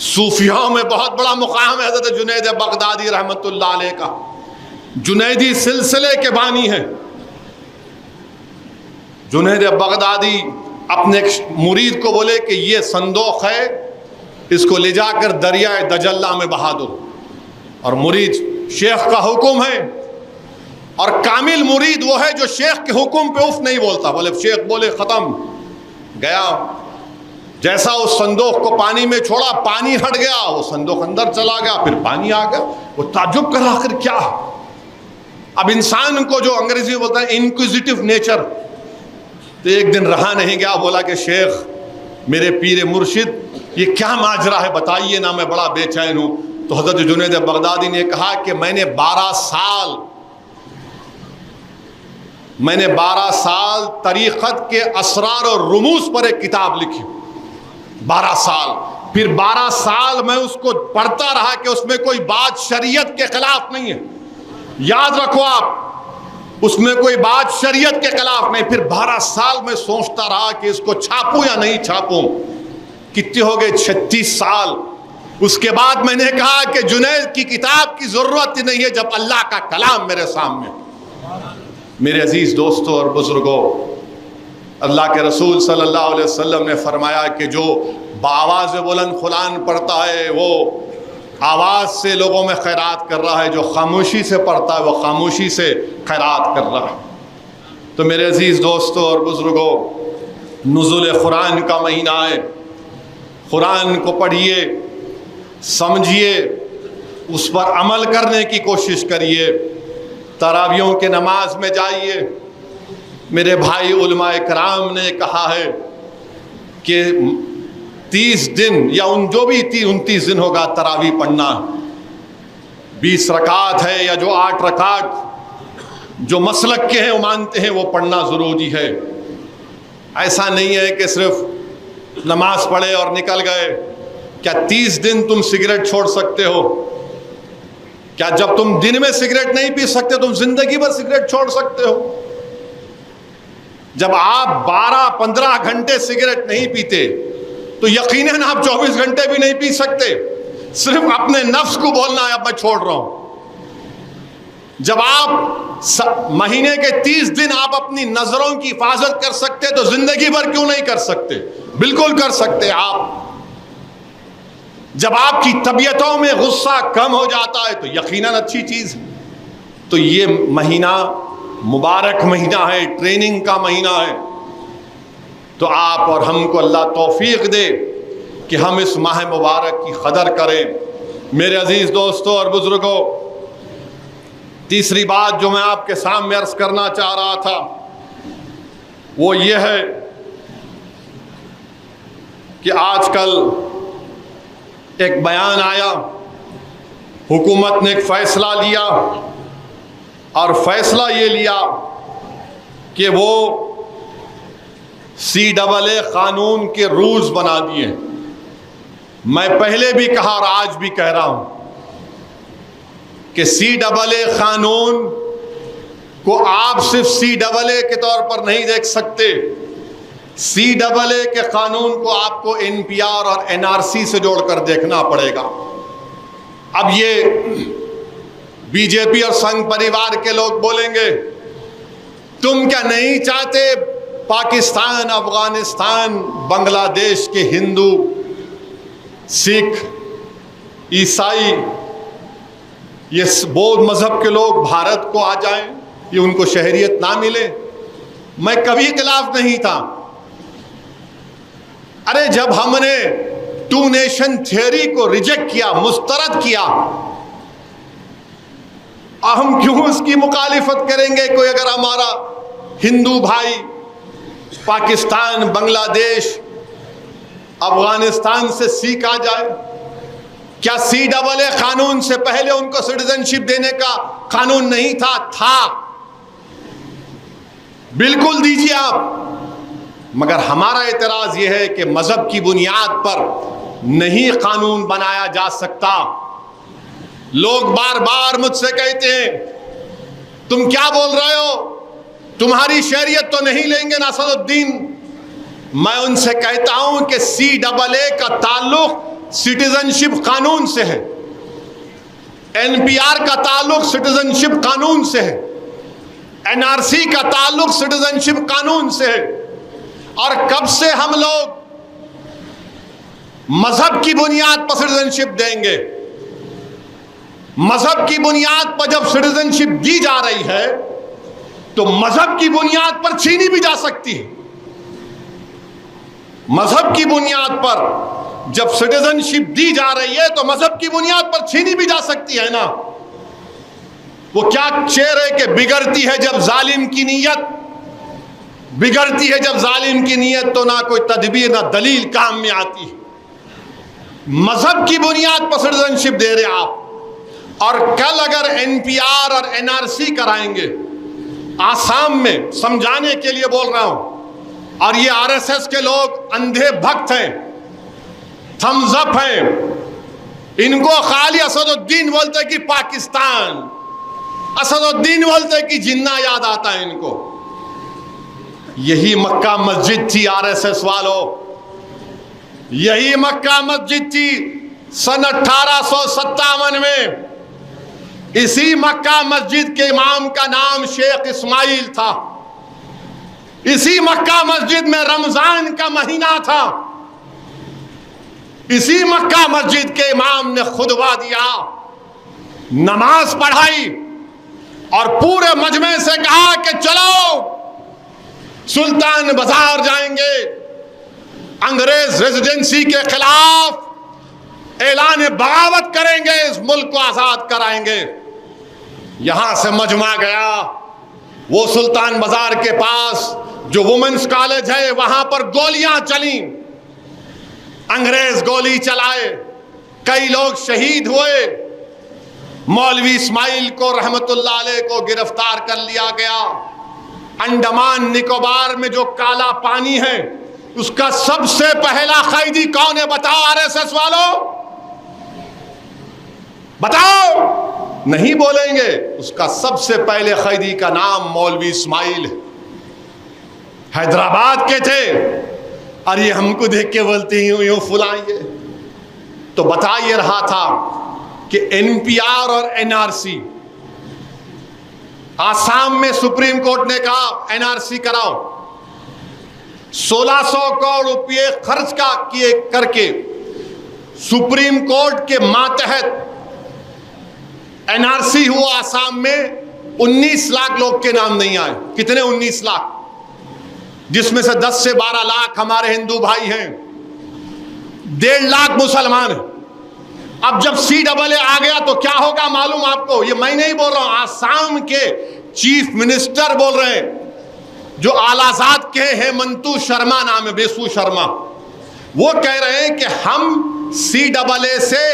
S1: صوفیوں میں بہت بڑا مقام ہے حضرت جنید بغدادی رحمۃ اللہ علیہ کا، جنیدی سلسلے کے بانی ہیں۔ جنید بغدادی اپنے ایک مرید کو بولے کہ یہ صندوق ہے، اس کو لے جا کر دریائے دجلہ میں بہا دو، اور مرید شیخ کا حکم ہے، اور کامل مرید وہ ہے جو شیخ کے حکم پہ اف نہیں بولتا، بولے شیخ بولے ختم، گیا جیسا اس صندوق کو پانی میں چھوڑا پانی ہٹ گیا، وہ صندوق اندر چلا گیا، پھر پانی آ گیا، وہ تعجب کر آخر کیا۔ اب انسان کو جو انگریزی میں بولتا ہے انکوزیٹو نیچر، تو ایک دن رہا نہیں گیا، بولا کہ شیخ میرے پیر مرشد یہ کیا ماجرا ہے بتائیے نا، میں بڑا بے چین ہوں۔ تو حضرت جنید بغدادی نے کہا کہ میں نے 12 سال طریقت کے اسرار اور رموز پر ایک کتاب لکھی، 12 سال، پھر 12 سال میں اس کو پڑھتا رہا کہ اس میں کوئی بات شریعت کے خلاف نہیں ہے، یاد رکھو آپ، اس میں کوئی بات شریعت کے خلاف نہیں۔ پھر 12 سال میں سوچتا رہا کہ اس کو چھاپوں یا نہیں چھاپوں، کتنے ہو گئے 36 سال۔ اس کے بعد میں نے کہا کہ جنید کی کتاب کی ضرورت ہی نہیں ہے جب اللہ کا کلام میرے سامنے۔ میرے عزیز دوستوں اور بزرگوں، اللہ کے رسول صلی اللہ علیہ وسلم نے فرمایا کہ جو بآواز بلند قرآن پڑھتا ہے وہ آواز سے لوگوں میں خیرات کر رہا ہے، جو خاموشی سے پڑھتا ہے وہ خاموشی سے خیرات کر رہا ہے۔ تو میرے عزیز دوستوں اور بزرگوں، نزول قرآن کا مہینہ ہے، قرآن کو پڑھیے، سمجھیے، اس پر عمل کرنے کی کوشش کریے، تراویحوں کے نماز میں جائیے۔ میرے بھائی علماء کرام نے کہا ہے کہ 30 دن یا جو بھی 29 دن ہوگا تراویح پڑھنا، 20 رکعت ہے یا جو 8 رکعت جو مسلک کے ہیں وہ مانتے ہیں وہ پڑھنا ضروری ہے۔ ایسا نہیں ہے کہ صرف نماز پڑھے اور نکل گئے۔ کیا 30 دن تم سگریٹ چھوڑ سکتے ہو؟ کیا جب تم دن میں سگریٹ نہیں پی سکتے تم زندگی بھر سگریٹ چھوڑ سکتے ہو؟ جب آپ 12-15 گھنٹے سگریٹ نہیں پیتے تو یقیناً آپ 24 گھنٹے بھی نہیں پی سکتے۔ صرف اپنے نفس کو بولنا ہے اب میں چھوڑ رہا ہوں۔ جب آپ مہینے کے 30 دن آپ اپنی نظروں کی حفاظت کر سکتے تو زندگی بھر کیوں نہیں کر سکتے؟ بالکل کر سکتے آپ۔ جب آپ کی طبیعتوں میں غصہ کم ہو جاتا ہے تو یقیناً اچھی چیز ہے۔ تو یہ مہینہ مبارک مہینہ ہے، ٹریننگ کا مہینہ ہے، تو آپ اور ہم کو اللہ توفیق دے کہ ہم اس ماہ مبارک کی قدر کریں۔ میرے عزیز دوستوں اور بزرگوں، تیسری بات جو میں آپ کے سامنے عرض کرنا چاہ رہا تھا وہ یہ ہے کہ آج کل ایک بیان آیا، حکومت نے ایک فیصلہ لیا، اور فیصلہ یہ لیا کہ وہ CAA قانون کے رولز بنا دیے۔ میں پہلے بھی کہا اور آج بھی کہہ رہا ہوں کہ CAA قانون کو آپ صرف CAA کے طور پر نہیں دیکھ سکتے، CAA کے قانون کو آپ کو NPR اور NRC سے جوڑ کر دیکھنا پڑے گا۔ اب یہ BJP اور سنگھ پریوار کے لوگ بولیں گے تم کیا نہیں چاہتے پاکستان، افغانستان، بنگلہ دیش کے ہندو، سکھ، عیسائی، یہ بودھ مذہب کے لوگ بھارت کو آ جائیں، یہ ان کو شہریت نہ ملے؟ میں کبھی خلاف نہیں تھا۔ ارے جب ہم نے 2 نیشن تھیوری کو ریجیکٹ کیا، مسترد کیا، ہم کیوں اس کی مخالفت کریں گے؟ کوئی اگر ہمارا ہندو بھائی پاکستان، بنگلہ دیش، افغانستان سے سکھ آ جائے، کیا CAA قانون سے پہلے ان کو سٹیزنشپ دینے کا قانون نہیں تھا؟ تھا، بالکل دیجیے آپ۔ مگر ہمارا اعتراض یہ ہے کہ مذہب کی بنیاد پر نہیں قانون بنایا جا سکتا۔ لوگ بار بار مجھ سے کہتے ہیں تم کیا بول رہے ہو، تمہاری شہریت تو نہیں لیں گے ناصر الدین۔ میں ان سے کہتا ہوں کہ CAA کا تعلق سٹیزنشپ قانون سے ہے، این پی آر کا تعلق سٹیزنشپ قانون سے ہے، این آر سی کا تعلق سٹیزنشپ قانون سے ہے۔ اور کب سے ہم لوگ مذہب کی بنیاد پر سٹیزنشپ دیں گے؟ مذہب کی بنیاد پر جب سٹیزنشپ دی جا رہی ہے تو مذہب کی بنیاد پر چھینی بھی جا سکتی ہے۔ مذہب کی بنیاد پر جب سٹیزنشپ دی جا رہی ہے تو مذہب کی بنیاد پر چھینی بھی جا سکتی ہے نا۔ وہ کیا شعر ہے کہ بگڑتی ہے جب ظالم کی نیت، بگڑتی ہے جب ظالم کی نیت تو نہ کوئی تدبیر نہ دلیل کام میں آتی ہے۔ مذہب کی بنیاد پر سٹیزنشپ دے رہے آپ، اور کل اگر این پی آر اور این آر سی کرائیں گے، آسام میں سمجھانے کے لیے بول رہا ہوں، اور یہ آر ایس ایس کے لوگ اندھے بھکت ہیں، تھمز اپ ہیں، ان کو خالی اسد الدین بولتے کہ پاکستان، اسد الدین بولتے کہ جنہ یاد آتا ہے ان کو۔ یہی مکہ مسجد تھی آر ایس ایس والوں، یہی مکہ مسجد تھی سن 1857 میں۔ اسی مکہ مسجد کے امام کا نام شیخ اسماعیل تھا، اسی مکہ مسجد میں رمضان کا مہینہ تھا، اسی مکہ مسجد کے امام نے خطبہ دیا، نماز پڑھائی، اور پورے مجمع سے کہا کہ چلو سلطان بازار جائیں گے، انگریز ریزیڈنسی کے خلاف اعلان بغاوت کریں گے، اس ملک کو آزاد کرائیں گے۔ یہاں سے مجمع گیا، وہ سلطان بازار کے پاس جو وومنس کالج ہے وہاں پر گولیاں چلیں، انگریز گولی چلائے، کئی لوگ شہید ہوئے، مولوی اسماعیل کو رحمت اللہ علیہ کو گرفتار کر لیا گیا۔ انڈمان نکوبار میں جو کالا پانی ہے اس کا سب سے پہلا قیدی کون ہے؟ بتاؤ آر ایس ایس والوں، بتاؤ۔ نہیں بولیں گے۔ اس کا سب سے پہلے قیدی کا نام مولوی اسماعیل ہے، حیدرآباد کے تھے، اور یہ ہم کو دیکھ کے بولتے ہیں یوں فلاں یہ۔ تو بتا یہ رہا تھا کہ این پی آر اور این آر سی، آسام میں سپریم کورٹ نے کہا این آر سی کراؤ، 1600 کروڑ روپے خرچ کر کے سپریم کورٹ کے ماتحت این آر سی ہوا آسام میں۔ 19 لاکھ لوگ کے نام نہیں آئے۔ کتنے؟ 19 لاکھ، جس میں سے 10 سے 12 لاکھ ہمارے ہندو بھائی ہیں، 1.5 لاکھ مسلمان ہیں۔ اب جب سی ڈبل اے آ گیا تو کیا ہوگا معلوم آپ کو؟ یہ میں نہیں بول رہا ہوں، آسام کے چیف منسٹر بول رہے ہیں، جو اعلیٰ ذات کے ہیں، منتو شرما نام ہے، بیسو شرما، وہ کہہ رہے ہیں کہ ہم سی ڈبل اے سے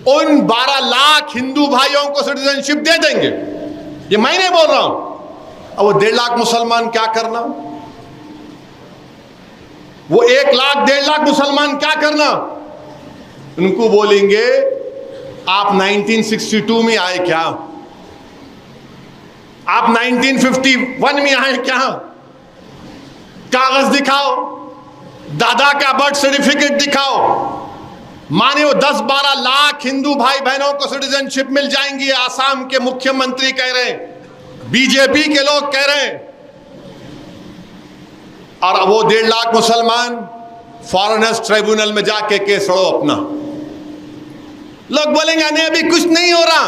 S1: ان 12 لاکھ ہندو بھائیوں کو سٹیزنشپ دے دیں گے۔ یہ میں نہیں بول رہا ہوں۔ اب وہ 1.5 لاکھ مسلمان کیا کرنا؟ وہ 1 لاکھ 1.5 لاکھ مسلمان کیا کرنا؟ ان کو بولیں گے آپ 1962 میں آئے کیا؟ آپ 1951 میں آئے کیا؟ کاغذ دکھاؤ، دادا کا برتھ سرٹیفکیٹ دکھاؤ۔ مانے وہ 10-12 لاکھ ہندو بھائی بہنوں کو سٹیزنشپ مل جائیں گی، آسام کے مکھیہ منتری کہہ رہے ہیں، بی جے پی کے لوگ کہہ رہے ہیں۔ اور وہ 1.5 لاکھ مسلمان فارنرز ٹریبونل میں جا کے کیس لڑو اپنا۔ لوگ بولیں گے نہیں ابھی کچھ نہیں ہو رہا۔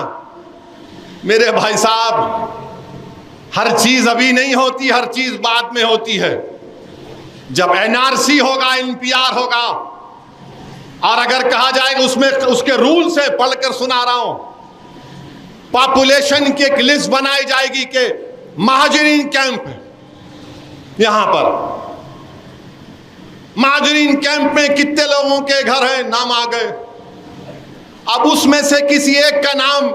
S1: میرے بھائی صاحب، ہر چیز ابھی نہیں ہوتی، ہر چیز بعد میں ہوتی ہے۔ جب این آر سی ہوگا، این پی آر ہوگا، اور اگر کہا جائے کہ اس کے رول سے پڑھ کر سنا رہا ہوں، پاپولیشن کی ایک لسٹ بنائی جائے گی کہ مہاجرین کیمپ ہے، یہاں پر مہاجرین کیمپ میں کتنے لوگوں کے گھر ہیں، نام آ گئے۔ اب اس میں سے کسی ایک کا نام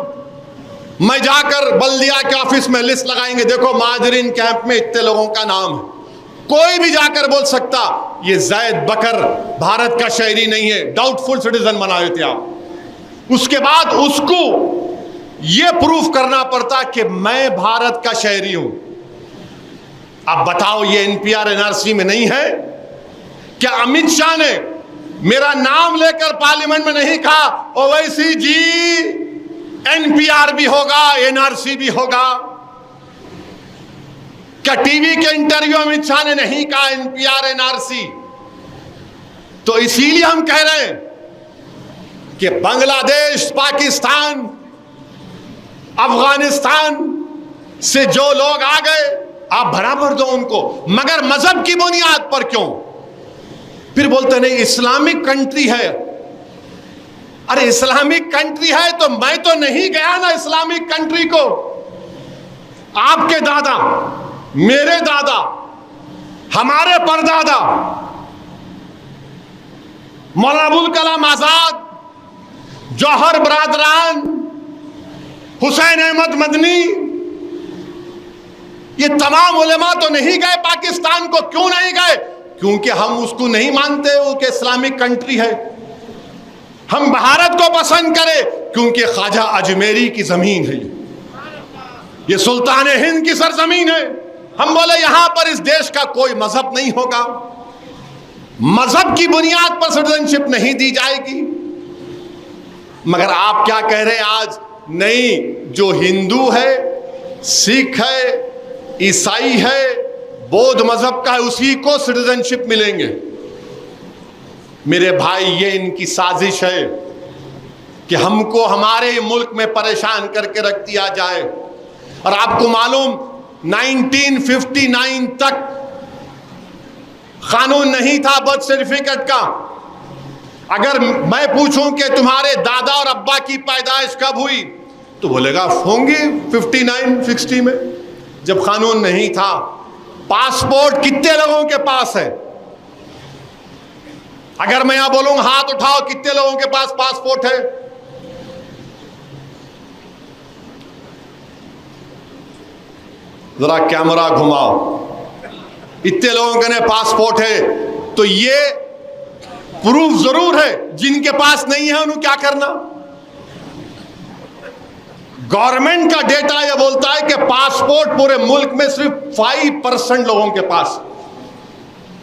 S1: میں جا کر بلدیہ کے آفس میں لسٹ لگائیں گے، دیکھو مہاجرین کیمپ میں اتنے لوگوں کا نام ہے۔ کوئی بھی جا کر بول سکتا یہ زید بکر بھارت کا شہری نہیں ہے، ڈاؤٹ فل سٹیزن بنا دیتے آپ۔ اس کے بعد اس کو یہ پروف کرنا پڑتا کہ میں بھارت کا شہری ہوں۔ اب بتاؤ یہ N P R N R C میں نہیں ہے؟ کیا امت شاہ نے
S2: میرا نام لے کر پارلیمنٹ میں نہیں کہا اویسی جی NPR بھی ہوگا, NRC بھی ہوگا. کیا ٹی وی کے انٹرویو امت شاہ نے نہیں کہا NPR NRC؟ تو اسی لیے ہم کہہ رہے ہیں کہ بنگلہ دیش, پاکستان, افغانستان سے جو لوگ آ گئے آپ برابر دو ان کو, مگر مذہب کی بنیاد پر کیوں؟ پھر بولتے نہیں اسلامک کنٹری ہے. ارے اسلامک کنٹری ہے تو میں تو نہیں گیا نا اسلامک کنٹری کو. آپ کے دادا, میرے دادا, ہمارے پردادا مولانا ابوالکلام آزاد, جوہر برادران, حسین احمد مدنی, یہ تمام علماء تو نہیں گئے پاکستان کو. کیوں نہیں گئے؟ کیونکہ ہم اس کو نہیں مانتے وہ کہ اسلامک کنٹری ہے. ہم بھارت کو پسند کرے کیونکہ خواجہ اجمیری کی زمین ہے, یہ سلطان ہند کی سرزمین ہے. ہم بولے یہاں پر اس دیش کا کوئی مذہب نہیں ہوگا, مذہب کی بنیاد پر سٹیزنشپ نہیں دی جائے گی. مگر آپ کیا کہہ رہے ہیں آج؟ نہیں, جو ہندو ہے, سکھ ہے, عیسائی ہے, بودھ مذہب کا ہے, اسی کو سٹیزنشپ ملیں گے. میرے بھائی یہ ان کی سازش ہے کہ ہم کو ہمارے ملک میں پریشان کر کے رکھ دیا جائے. اور آپ کو معلوم 1959 تک قانون نہیں تھا برتھ سرٹیفکیٹ کا. اگر میں پوچھوں کہ تمہارے دادا اور ابا کی پیدائش کب ہوئی تو بولے گا ہوں گی 59-60 میں, جب قانون نہیں تھا. پاسپورٹ کتنے لوگوں کے پاس ہے؟ اگر میں یہاں بولوں ہاتھ اٹھاؤ کتنے لوگوں کے پاس پاسپورٹ ہے؟ ذرا کیمرہ گھماؤ. اتنے لوگوں کے پاسپورٹ ہے تو یہ پروف ضرور ہے. جن کے پاس نہیں ہے انہوں کیا کرنا؟ گورنمنٹ کا ڈیٹا یہ بولتا ہے کہ پاسپورٹ پورے ملک میں صرف 5% لوگوں کے پاس.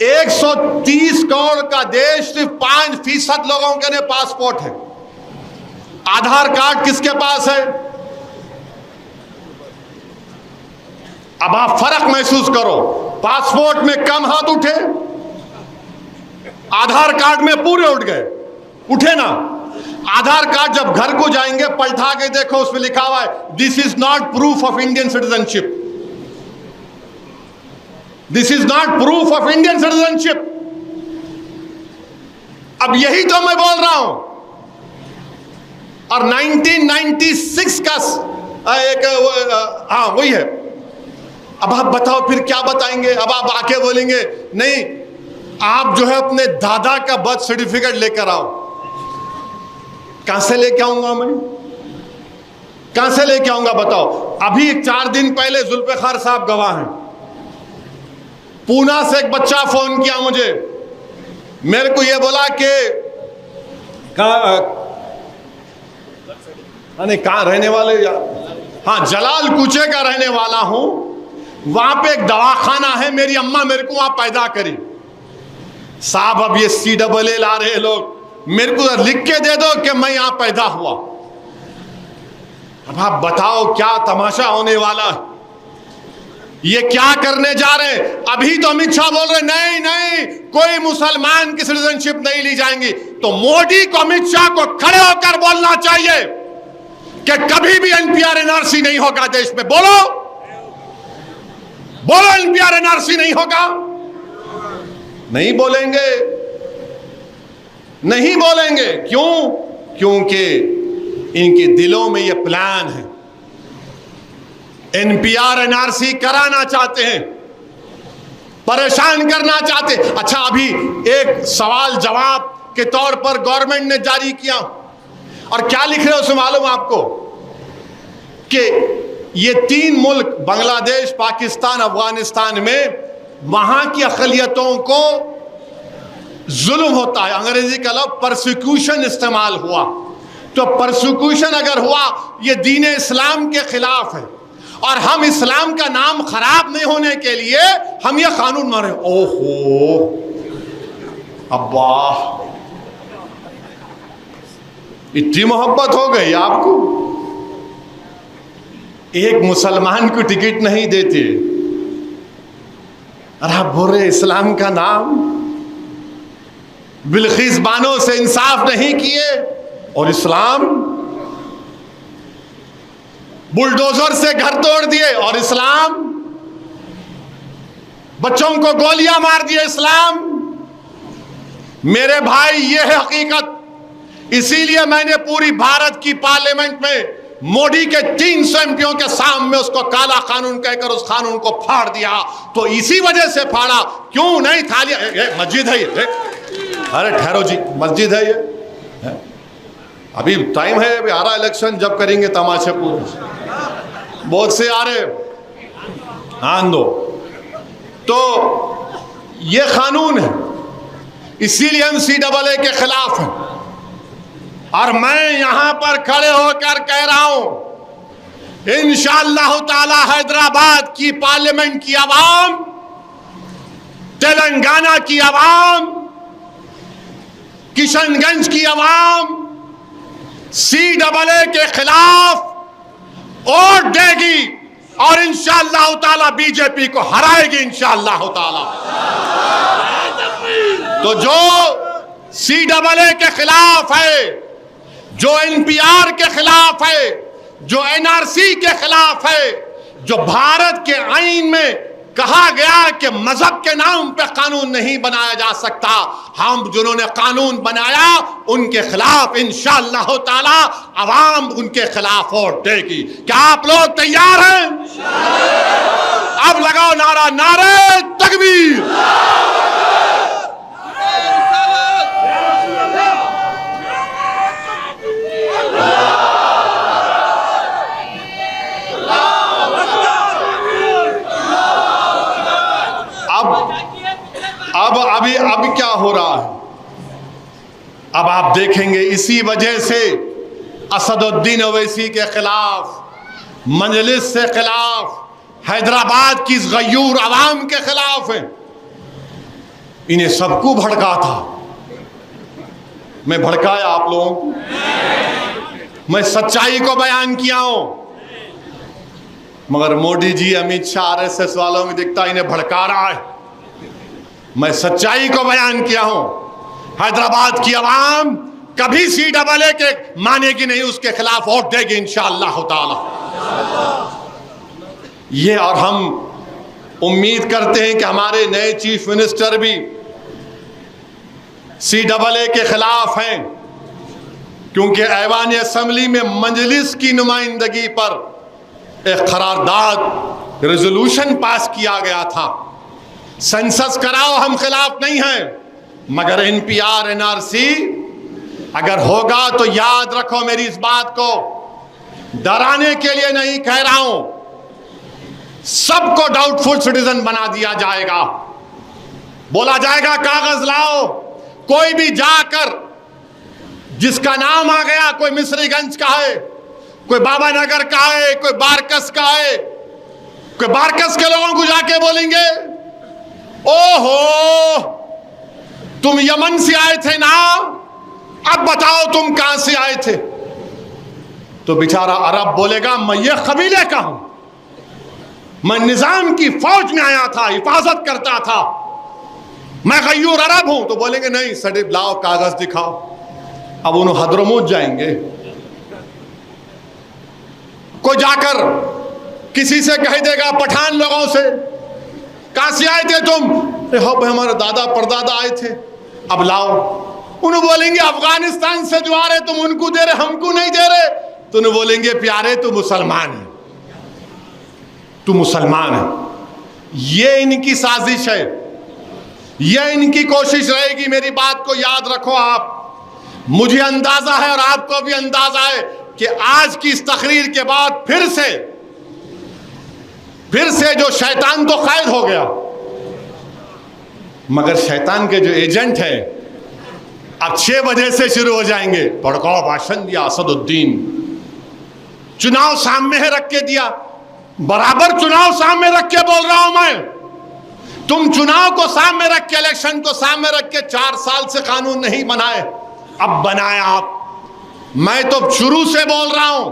S2: 130 کروڑ کا دیش, صرف 5% لوگوں کے پاسپورٹ ہے. آدھار کارڈ کس کے پاس ہے؟ اب آپ فرق محسوس کرو. پاسپورٹ میں کم ہاتھ اٹھے, آدھار کارڈ میں پورے اٹھ گئے. اٹھے نا. آدھار کارڈ جب گھر کو جائیں گے پلٹا کے دیکھو, اس میں لکھا ہوا ہے this is not proof of Indian citizenship. This is not proof of Indian citizenship. اب یہی تو میں بول رہا ہوں. اور 1996 کا ایک ہاں وہی ہے. اب آپ بتاؤ پھر کیا بتائیں گے؟ اب آپ آ کے بولیں گے نہیں آپ جو ہے اپنے دادا کا برتھ سرٹیفکیٹ لے کر آؤ. کہاں سے لے کے آؤں گا میں؟ کہاں سے لے کے آؤں گا بتاؤ؟ ابھی 4 دن پہلے ذوالفقار صاحب گواہ ہیں. پونا سے ایک بچہ فون کیا مجھے, میرے کو یہ بولا کہ کہاں رہنے والے, ہاں جلال کوچے کا رہنے والا ہوں. وہاں پہ ایک دواخانہ ہے, میری اماں میرے کو وہاں پیدا کری. صاحب اب یہ CAA لا رہے لوگ, میرے کو لکھ کے دے دو کہ میں یہاں پیدا ہوا. اب آپ بتاؤ کیا تماشا ہونے والا ہے؟ یہ کیا کرنے جا رہے ہیں؟ ابھی تو امت شاہ بول رہے نہیں نہیں کوئی مسلمان کی سٹیزنشپ نہیں لی جائیں گی. تو مودی کو امت شاہ کو کھڑے ہو کر بولنا چاہیے کہ کبھی بھی NPR NRC نہیں ہوگا دیش میں. بولو بولو NPR NRC نہیں ہوگا. نہیں بولیں گے, نہیں بولیں گے. کیوں؟ کیونکہ ان کے دلوں میں یہ پلان ہے. NPR NRC کرانا چاہتے ہیں, پریشان کرنا چاہتے ہیں. اچھا ابھی ایک سوال جواب کے طور پر گورنمنٹ نے جاری کیا, اور کیا لکھ رہے ہو اس میں معلوم آپ کو کہ یہ 3 ملک بنگلہ دیش, پاکستان, افغانستان میں وہاں کی اقلیتوں کو ظلم ہوتا ہے. انگریزی کا لفظ پرسیکیوشن استعمال ہوا. تو پرسیکیوشن اگر ہوا یہ دین اسلام کے خلاف ہے, اور ہم اسلام کا نام خراب نہیں ہونے کے لیے ہم یہ قانون مارے. اوہو ابا اتنی محبت ہو گئی آپ کو، ایک مسلمان کو ٹکٹ نہیں دیتے، اور آپ بول رہے اسلام کا نام، بلقیس بانو سے انصاف نہیں کیے، اور اسلام، بلڈوزر سے گھر توڑ دیے، اور اسلام، بچوں کو گولیاں مار دیے، اسلام۔ میرے بھائی یہ ہے حقیقت، اسی لیے میں نے پوری بھارت کی پارلیمنٹ میں موڈی کے 300 ایم پیوں کے سامنے اس کو کالا قانون کہہ کر اس قانون کو پھاڑ دیا، تو اسی وجہ سے پھاڑا، کیوں نہیں تھا؟ مسجد ہے یہ، ارے ٹھہرو جی، مسجد ہے یہ، ابھی ٹائم ہے، ابھی آ رہا الیکشن، جب کریں گے تماشے پورے، بہت سے آ رہے آن دو، تو یہ قانون ہے، اسی لیے ہم CAA کے خلاف ہیں، اور میں یہاں پر کھڑے ہو کر کہہ رہا ہوں انشاءاللہ تعالی حیدرآباد کی پارلیمنٹ کی عوام، تلنگانہ کی عوام، کشن گنج کی عوام CAA کے خلاف ووٹ دے گی، اور انشاءاللہ تعالی بی جے پی کو ہرائے گی انشاءاللہ تعالی۔ تو جو CAA کے خلاف ہے، جو NPR کے خلاف ہے، جو NRC کے خلاف ہے، جو بھارت کے آئین میں کہا گیا کہ مذہب کے نام پہ قانون نہیں بنایا جا سکتا، ہم جنہوں نے قانون بنایا ان کے خلاف انشاءاللہ تعالی عوام ان کے خلاف ووٹ دے گی۔ کیا آپ لوگ تیار ہیں؟ اب لگاؤ نعرہ، نعرہ تکبیر! اب کیا ہو رہا ہے؟ اب آپ دیکھیں گے اسی وجہ سے اسد الدین اویسی کے خلاف، مجلس سے خلاف، حیدرآباد کی غیور عوام کے خلاف ہیں، انہیں سب کو بھڑکا تھا۔ میں بھڑکایا آپ لوگوں کو؟ میں سچائی کو بیان کیا ہوں، مگر موڈی جی، امیت شاہ، RSS والوں میں دکھتا انہیں بھڑکا رہا ہے۔ میں سچائی کو بیان کیا ہوں، حیدرآباد کی عوام کبھی CAA کے مانے گی نہیں، اس کے خلاف ووٹ دے گی انشاءاللہ تعالی۔ یہ، اور ہم امید کرتے ہیں کہ ہمارے نئے چیف منسٹر بھی CAA کے خلاف ہیں، کیونکہ ایوان اسمبلی میں مجلس کی نمائندگی پر ایک قرارداد، ریزولوشن پاس کیا گیا تھا، سینسس کراؤ، ہم خلاف نہیں ہیں، مگر NPR NRC اگر ہوگا تو یاد رکھو میری اس بات کو، ڈرانے کے لیے نہیں کہہ رہا ہوں، سب کو ڈاؤٹ فل سٹیزن بنا دیا جائے گا، بولا جائے گا کاغذ لاؤ، کوئی بھی جا کر جس کا نام آ گیا، کوئی مصری گنج کا ہے، کوئی بابا نگر کا ہے، کوئی بارکس کا ہے، کوئی بارکس کے لوگوں کو جا کے بولیں گے اوہو تم یمن سے آئے تھے نا، اب بتاؤ تم کہاں سے آئے تھے، تو بیچارہ عرب بولے گا میں یہ قبیلے کا ہوں، میں نظام کی فوج میں آیا تھا، حفاظت کرتا تھا، میں غیور عرب ہوں، تو بولیں گے نہیں سرٹیفکیٹ لاؤ، کاغذ دکھاؤ، اب انہوں حضرموت جائیں گے۔ کوئی جا کر کسی سے کہہ دے گا پٹھان لوگوں سے کہاں سے آئے تھے تم، ہمارے دادا پردادا آئے تھے، اب لاؤ، انہوں بولیں گے افغانستان سے جو آ رہے تم ان کو دے رہے ہم کو نہیں دے رہے، تو انہوں بولیں گے پیارے تو مسلمان ہے، تو مسلمان ہے۔ یہ ان کی سازش ہے، یہ ان کی کوشش رہے گی، میری بات کو یاد رکھو آپ، مجھے اندازہ ہے اور آپ کو بھی اندازہ ہے کہ آج کی اس تقریر کے بعد پھر سے جو شیطان تو قید ہو گیا، مگر شیطان کے جو ایجنٹ ہیں اب 6 بجے سے شروع ہو جائیں گے، بھڑکاؤ بھاشن دیا اسد الدین، چناؤ سامنے رکھ کے دیا، برابر چناؤ سامنے رکھ کے بول رہا ہوں میں، تم چناؤ کو سامنے رکھ کے، الیکشن کو سامنے رکھ کے 4 سال سے قانون نہیں بنائے، اب بنایا آپ، میں تو شروع سے بول رہا ہوں،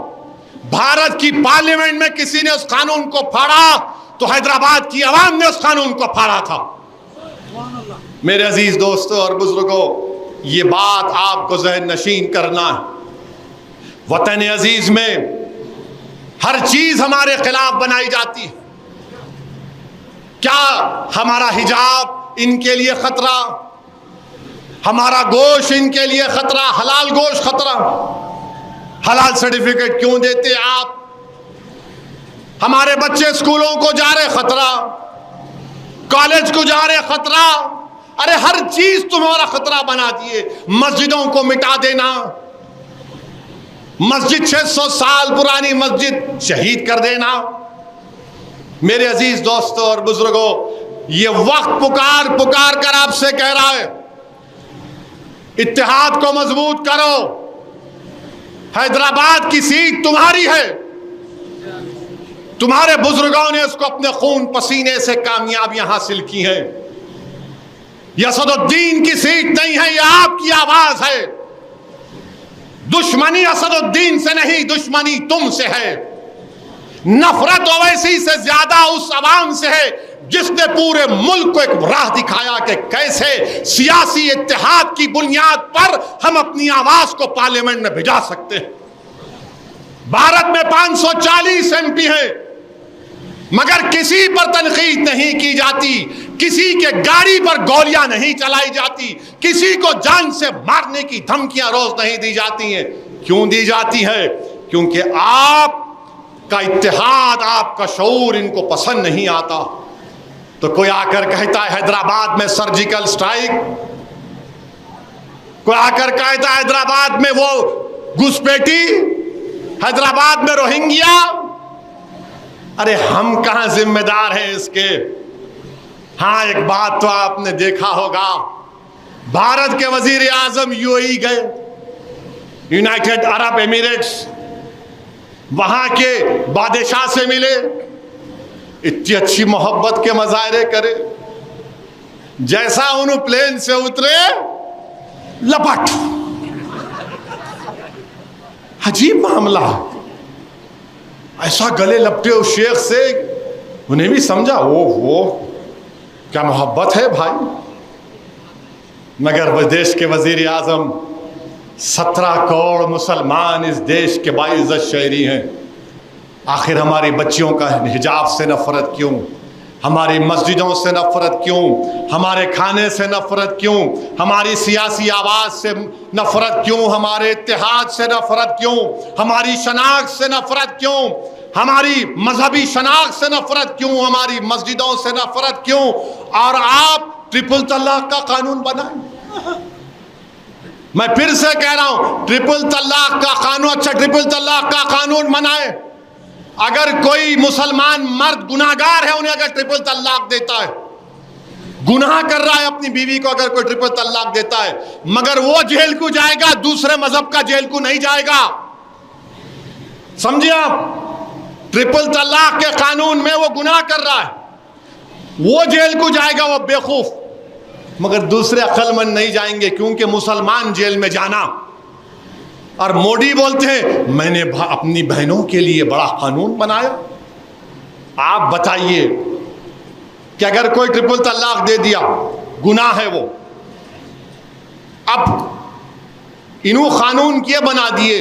S2: بھارت کی پارلیمنٹ میں کسی نے اس قانون کو پھاڑا تو حیدرآباد کی عوام نے اس قانون کو پھاڑا تھا۔ میرے عزیز دوستوں اور بزرگوں، یہ بات آپ کو ذہن نشین کرنا ہے۔ وطن عزیز میں ہر چیز ہمارے خلاف بنائی جاتی ہے۔ کیا ہمارا حجاب ان کے لیے خطرہ، ہمارا گوشت ان کے لیے خطرہ، حلال گوشت خطرہ؟ حلال سرٹیفکیٹ کیوں دیتے آپ؟ ہمارے بچے اسکولوں کو جا رہے خطرہ، کالج کو جا رہے خطرہ، ارے ہر چیز تمہارا خطرہ بنا دیے۔ مسجدوں کو مٹا دینا، مسجد 600 سال پرانی مسجد شہید کر دینا۔ میرے عزیز دوستوں اور بزرگوں، یہ وقت پکار پکار کر آپ سے کہہ رہا ہے، اتحاد کو مضبوط کرو۔ حیدرآباد کی سیٹ تمہاری ہے، تمہارے بزرگوں نے اس کو اپنے خون پسینے سے کامیابیاں حاصل کی ہیں۔ یہ اسد الدین کی سیٹ نہیں ہے، یہ آپ کی آواز ہے۔ دشمنی اسد الدین سے نہیں، دشمنی تم سے ہے۔ نفرت اویسی سے زیادہ اس عوام سے ہے جس نے پورے ملک کو ایک راہ دکھایا کہ کیسے سیاسی اتحاد کی بنیاد پر ہم اپنی آواز کو پارلیمنٹ میں بھجا سکتے ہیں۔ بھارت میں 540 ایم پی ہیں، مگر کسی پر تنقید نہیں کی جاتی، کسی کے گاڑی پر گولیاں نہیں چلائی جاتی، کسی کو جان سے مارنے کی دھمکیاں روز نہیں دی جاتی ہیں۔ کیوں دی جاتی ہے؟ کیونکہ آپ کا اتحاد، آپ کا شعور ان کو پسند نہیں آتا۔ تو کوئی آ کر کہتا ہے حیدرآباد میں سرجیکل سٹرائک، کوئی آ کر کہتا ہے حیدرآباد میں وہ گھسپیٹی، حیدرآباد میں روہنگیا۔ ارے ہم کہاں ذمہ دار ہیں اس کے؟ ہاں ایک بات تو آپ نے دیکھا ہوگا، بھارت کے وزیر اعظم یو اے ای گئے، یونائٹڈ عرب ایمریٹس، وہاں کے بادشاہ سے ملے، اتنی اچھی محبت کے مظاہرے کرے، جیسا انہوں پلین سے اترے لپٹ۔ عجیب معاملہ، ایسا گلے لپٹے اس شیخ سے، انہیں بھی سمجھا وہ کیا محبت ہے بھائی۔ مگر وہ دیش کے وزیر اعظم، 17 کروڑ مسلمان اس دیش کے باعزت شہری ہیں، آخر ہماری بچیوں کا حجاب سے نفرت کیوں؟ ہماری مسجدوں سے نفرت کیوں؟ ہمارے کھانے سے نفرت کیوں؟ ہماری سیاسی آواز سے نفرت کیوں؟ ہمارے اتحاد سے نفرت کیوں؟ ہماری شناخت سے نفرت کیوں؟ ہماری مذہبی شناخت سے نفرت کیوں؟ ہماری مسجدوں سے نفرت کیوں؟ اور آپ ٹرپل طلاق کا قانون بنائیں۔ میں پھر سے کہہ رہا ہوں، ٹرپل طلاق کا قانون، اچھا ٹرپل طلاق کا قانون بنائے۔ اگر کوئی مسلمان مرد گناہگار ہے، انہیں اگر ٹرپل طلاق دیتا ہے، گناہ کر رہا ہے اپنی بیوی کو، اگر کوئی ٹرپل طلاق دیتا ہے، مگر وہ جیل کو جائے گا، دوسرے مذہب کا جیل کو نہیں جائے گا۔ سمجھے آپ؟ ٹرپل طلاق کے قانون میں وہ گناہ کر رہا ہے، وہ جیل کو جائے گا، وہ بے خوف، مگر دوسرے عقل مند نہیں جائیں گے، کیونکہ مسلمان جیل میں جانا۔ اور موڈی بولتے ہیں میں نے اپنی بہنوں کے لیے بڑا قانون بنایا۔ آپ بتائیے کہ اگر کوئی ٹرپل طلاق دے دیا، گناہ ہے وہ، اب انہوں قانون کیے بنا دیے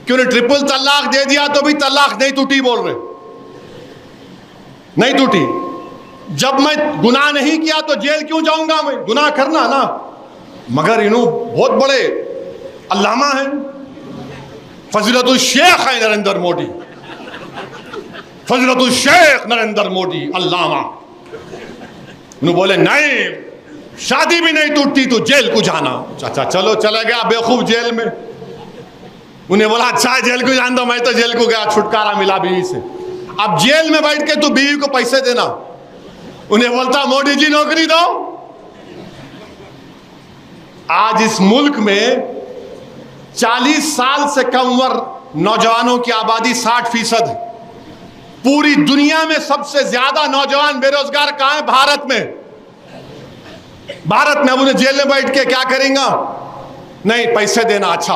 S2: کہ انہیں ٹرپل طلاق دے دیا تو بھی طلاق نہیں ٹوٹی، بول رہے نہیں ٹوٹی۔ جب میں گناہ نہیں کیا تو جیل کیوں جاؤں گا؟ میں گناہ کرنا نا، مگر انہوں بہت بڑے علامہ ہیں، فضیلت الشیخ ہے نریندر موڈی، فضیلت الشیخ نریندر موڈی علامہ۔ انہوں بولے نہیں، شادی بھی نہیں ٹوٹتی تو جیل کو جانا۔ اچھا چلو چلے گیا بے خوف جیل میں۔ انہیں بولا اچھا جیل کو جان دو، میں تو جیل کو گیا، چھٹکارا ملا بیوی سے۔ اب جیل میں بیٹھ کے تو بیوی کو پیسے دینا، انہیں بولتا موڈی جی نوکری دو۔ آج اس ملک میں 40 سال سے کم عمر نوجوانوں کی آبادی 60% ہے۔ پوری دنیا میں سب سے زیادہ نوجوان بے روزگار کہاں ہیں؟ بھارت میں۔ بھارت میں اب انہیں جیل میں بیٹھ کے کیا کریں گا؟ نہیں پیسے دینا، اچھا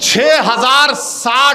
S2: 6060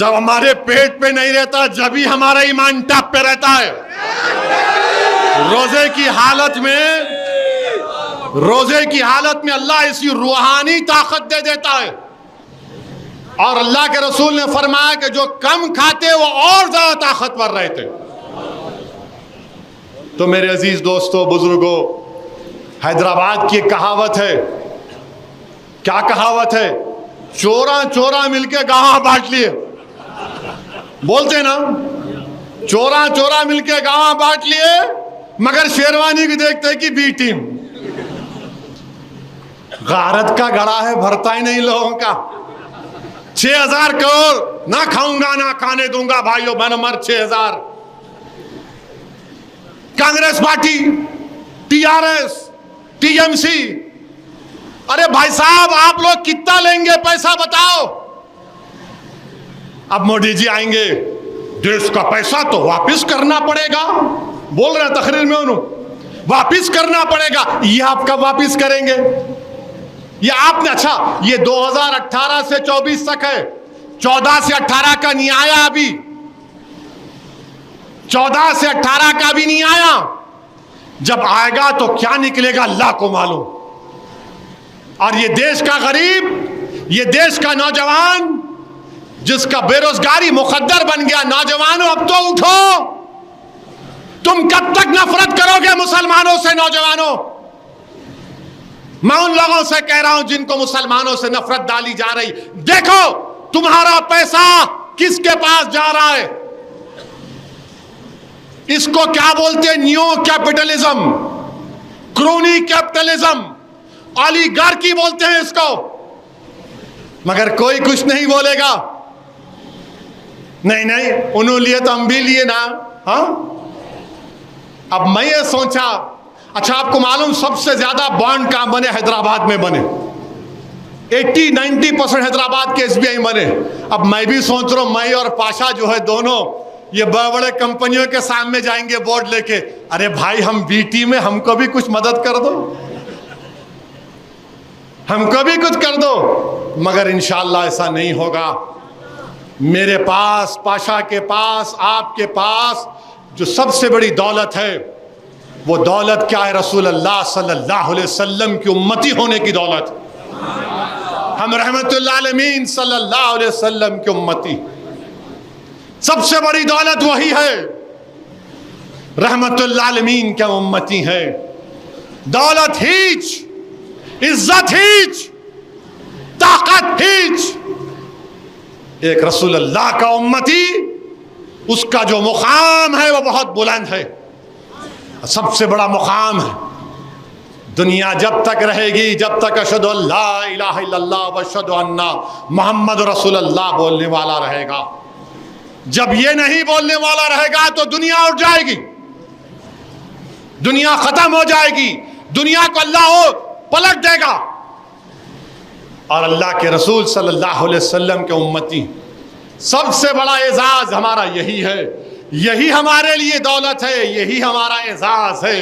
S2: جب ہمارے پیٹ پہ نہیں رہتا جب ہی ہمارا ایمان ٹاپ پہ رہتا ہے. روزے کی حالت میں اللہ اسی روحانی طاقت دے دیتا ہے. اور اللہ کے رسول نے فرمایا کہ جو کم کھاتے وہ اور زیادہ طاقتور رہتے. تو میرے عزیز دوستو بزرگوں، حیدرآباد کی ایک کہاوت ہے. کیا کہاوت ہے؟ چوراں مل کے گاواں بانٹ لیے. بولتے نا، چوراں مل کے گاواں بانٹ لیے مگر شیروانی کی دیکھتے کہ بی ٹیم. غارت کا گڑا ہے، بھرتا ہی نہیں لوگوں کا. 6,000 کروڑ نہ کھاؤں گا نہ کھانے دوں گا بھائیو، میں نے مر 6,000. Congress party, TRS، TMC. ارے بھائی صاحب آپ لوگ کتنا لیں گے پیسہ بتاؤ. اب مودی جی آئیں گے، دیش کا پیسہ تو واپس کرنا پڑے گا. بول رہے ہیں تقریر میں انہوں، واپس کرنا پڑے گا. یہ آپ کب واپس کریں گے؟ یہ آپ نے، اچھا یہ 2018 سے 24 تک ہے، 14 سے 18 کا نہیں آیا ابھی. 14 سے 18 کا بھی نہیں آیا. جب آئے گا تو کیا نکلے گا اللہ کو معلوم. اور یہ دیش کا غریب، یہ دیش کا نوجوان جس کا بے روزگاری مقدر بن گیا. نوجوانوں اب تو اٹھو. تم کب تک نفرت کرو گے مسلمانوں سے؟ نوجوانوں، میں ان لوگوں سے کہہ رہا ہوں جن کو مسلمانوں سے نفرت ڈالی جا رہی، دیکھو تمہارا پیسہ کس کے پاس جا رہا ہے. اس کو کیا بولتے ہیں؟ نیو کیپٹلزم، کرونی کیپٹلزم، اولیگارکی بولتے ہیں اس کو. مگر کوئی کچھ نہیں بولے گا. نہیں انہوں لیے تو ہم بھی لیے نا. ہاں اب میں یہ سوچا، اچھا آپ کو معلوم سب سے زیادہ بانڈ کہاں بنے؟ حیدرآباد میں بنے. 80-90% حیدرآباد کے SBI بنے. اب میں بھی سوچ رہا ہوں میں اور پاشا جو ہے دونوں یہ بڑے بڑے کمپنیوں کے سامنے جائیں گے بورڈ لے کے، ارے بھائی ہم BT میں، ہم کو بھی کچھ مدد کر دو، ہم کو بھی کچھ کر دو. مگر انشاءاللہ ایسا نہیں ہوگا. میرے پاس، پاشا کے پاس، آپ کے پاس جو سب سے بڑی دولت ہے وہ دولت کیا ہے؟ رسول اللہ صلی اللہ علیہ وسلم کی امتی ہونے کی دولت. ہم رحمت اللہ عالمین صلی اللہ علیہ وسلم کی امتی. سب سے بڑی دولت وہی ہے، رحمت اللہ عالمین کے امتی ہے. دولت ہیچ، عزت ہیچ، طاقت ہیچ. ایک رسول اللہ کا امتی، اس کا جو مقام ہے وہ بہت بلند ہے، سب سے بڑا مقام ہے. دنیا جب تک رہے گی، جب تک اشہد ان لا الہ الا اللہ واشہد ان محمد رسول اللہ بولنے والا رہے گا. جب یہ نہیں بولنے والا رہے گا تو دنیا اٹھ جائے گی، دنیا ختم ہو جائے گی، دنیا کو اللہ پلٹ دے گا. اور اللہ کے رسول صلی اللہ علیہ وسلم کے امتی، سب سے بڑا اعزاز ہمارا یہی ہے، یہی ہمارے لیے دولت ہے، یہی ہمارا اعزاز ہے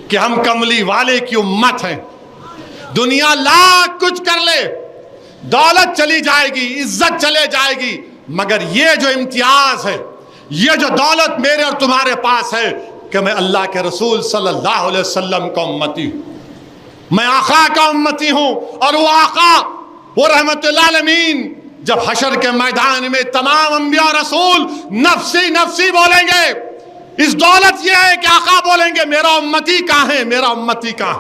S2: کہ ہم کملی والے کی امت ہیں. دنیا لاکھ کچھ کر لے، دولت چلی جائے گی، عزت چلے جائے گی، مگر یہ جو امتیاز ہے، یہ جو دولت میرے اور تمہارے پاس ہے کہ میں اللہ کے رسول صلی اللہ علیہ وسلم کا امتی ہوں، میں آقا کا امتی ہوں. اور وہ آقا، وہ رحمت اللہ عالمین، جب حشر کے میدان میں تمام انبیاء رسول نفسی نفسی بولیں گے، اس دولت یہ ہے کہ آقا بولیں گے میرا امتی کہاں ہے، میرا امتی کہاں.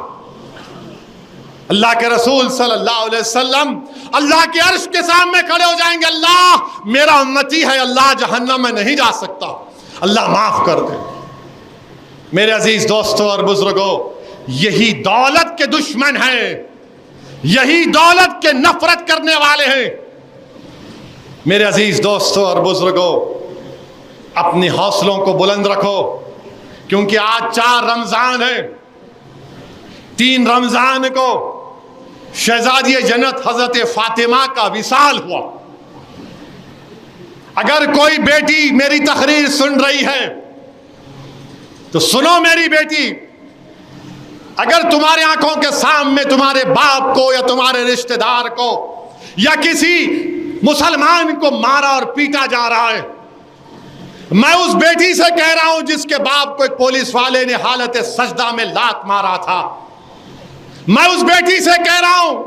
S2: اللہ کے رسول صلی اللہ علیہ وسلم اللہ کے عرش کے سامنے کھڑے ہو جائیں گے، اللہ میرا امتی ہے، اللہ جہنم میں نہیں جا سکتا، اللہ معاف کر دے. میرے عزیز دوستوں اور بزرگوں، یہی دولت کے دشمن ہیں، یہی دولت کے نفرت کرنے والے ہیں. میرے عزیز دوستوں اور بزرگوں، اپنے حوصلوں کو بلند رکھو، کیونکہ آج 4 رمضان ہیں. 3 رمضان کو شہزادی جنت حضرت فاطمہ کا وصال ہوا. اگر کوئی بیٹی میری تقریر سن رہی ہے تو سنو میری بیٹی، اگر تمہاری آنکھوں کے سامنے تمہارے باپ کو یا تمہارے رشتہ دار کو یا کسی مسلمان کو مارا اور پیٹا جا رہا ہے۔ میں اس بیٹی سے کہہ رہا ہوں جس کے باپ کو ایک پولیس والے نے حالت سجدہ میں لات مارا تھا۔ میں اس بیٹی سے کہہ رہا ہوں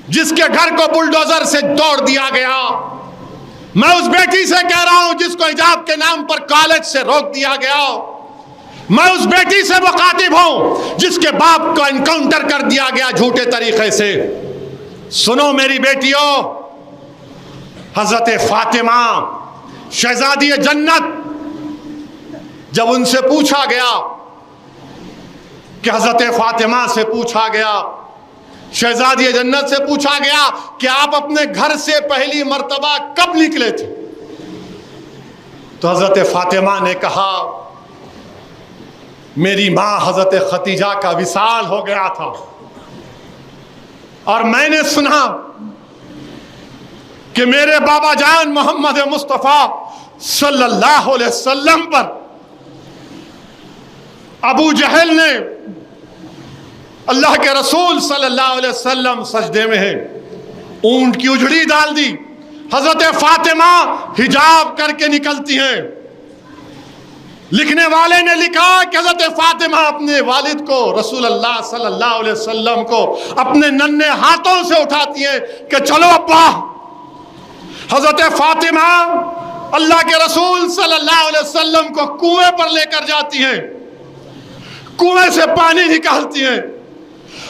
S2: جس کے گھر کو بلڈوزر سے توڑ دیا گیا۔ میں اس بیٹی سے کہہ رہا ہوں جس کو حجاب کے نام پر کالج سے روک دیا گیا۔ میں اس بیٹی سے مخاطب ہوں جس کے باپ کو انکاؤنٹر کر دیا گیا جھوٹے طریقے سے۔ سنو میری بیٹیوں، حضرت فاطمہ شہزادی جنت، جب ان سے پوچھا گیا کہ حضرت فاطمہ سے پوچھا گیا، شہزادی جنت سے پوچھا گیا کہ آپ اپنے گھر سے پہلی مرتبہ کب نکلے تھے؟ تو حضرت فاطمہ نے کہا میری ماں حضرت خدیجہ کا وصال ہو گیا تھا اور میں نے سنا کہ میرے بابا جان محمد مصطفیٰ صلی اللہ علیہ وسلم پر ابو جہل نے اللہ کے رسول صلی اللہ علیہ وسلم سجدے میں ہے، اونٹ کی اجڑی ڈال دی۔ حضرت فاطمہ حجاب کر کے نکلتی ہیں۔ لکھنے والے نے لکھا کہ حضرت فاطمہ اپنے والد کو، رسول اللہ صلی اللہ علیہ وسلم کو اپنے ننھے ہاتھوں سے اٹھاتی ہیں کہ چلو ابا۔ حضرت فاطمہ اللہ کے رسول صلی اللہ علیہ وسلم کو کنویں پر لے کر جاتی ہیں، کنویں سے پانی نکالتی ہیں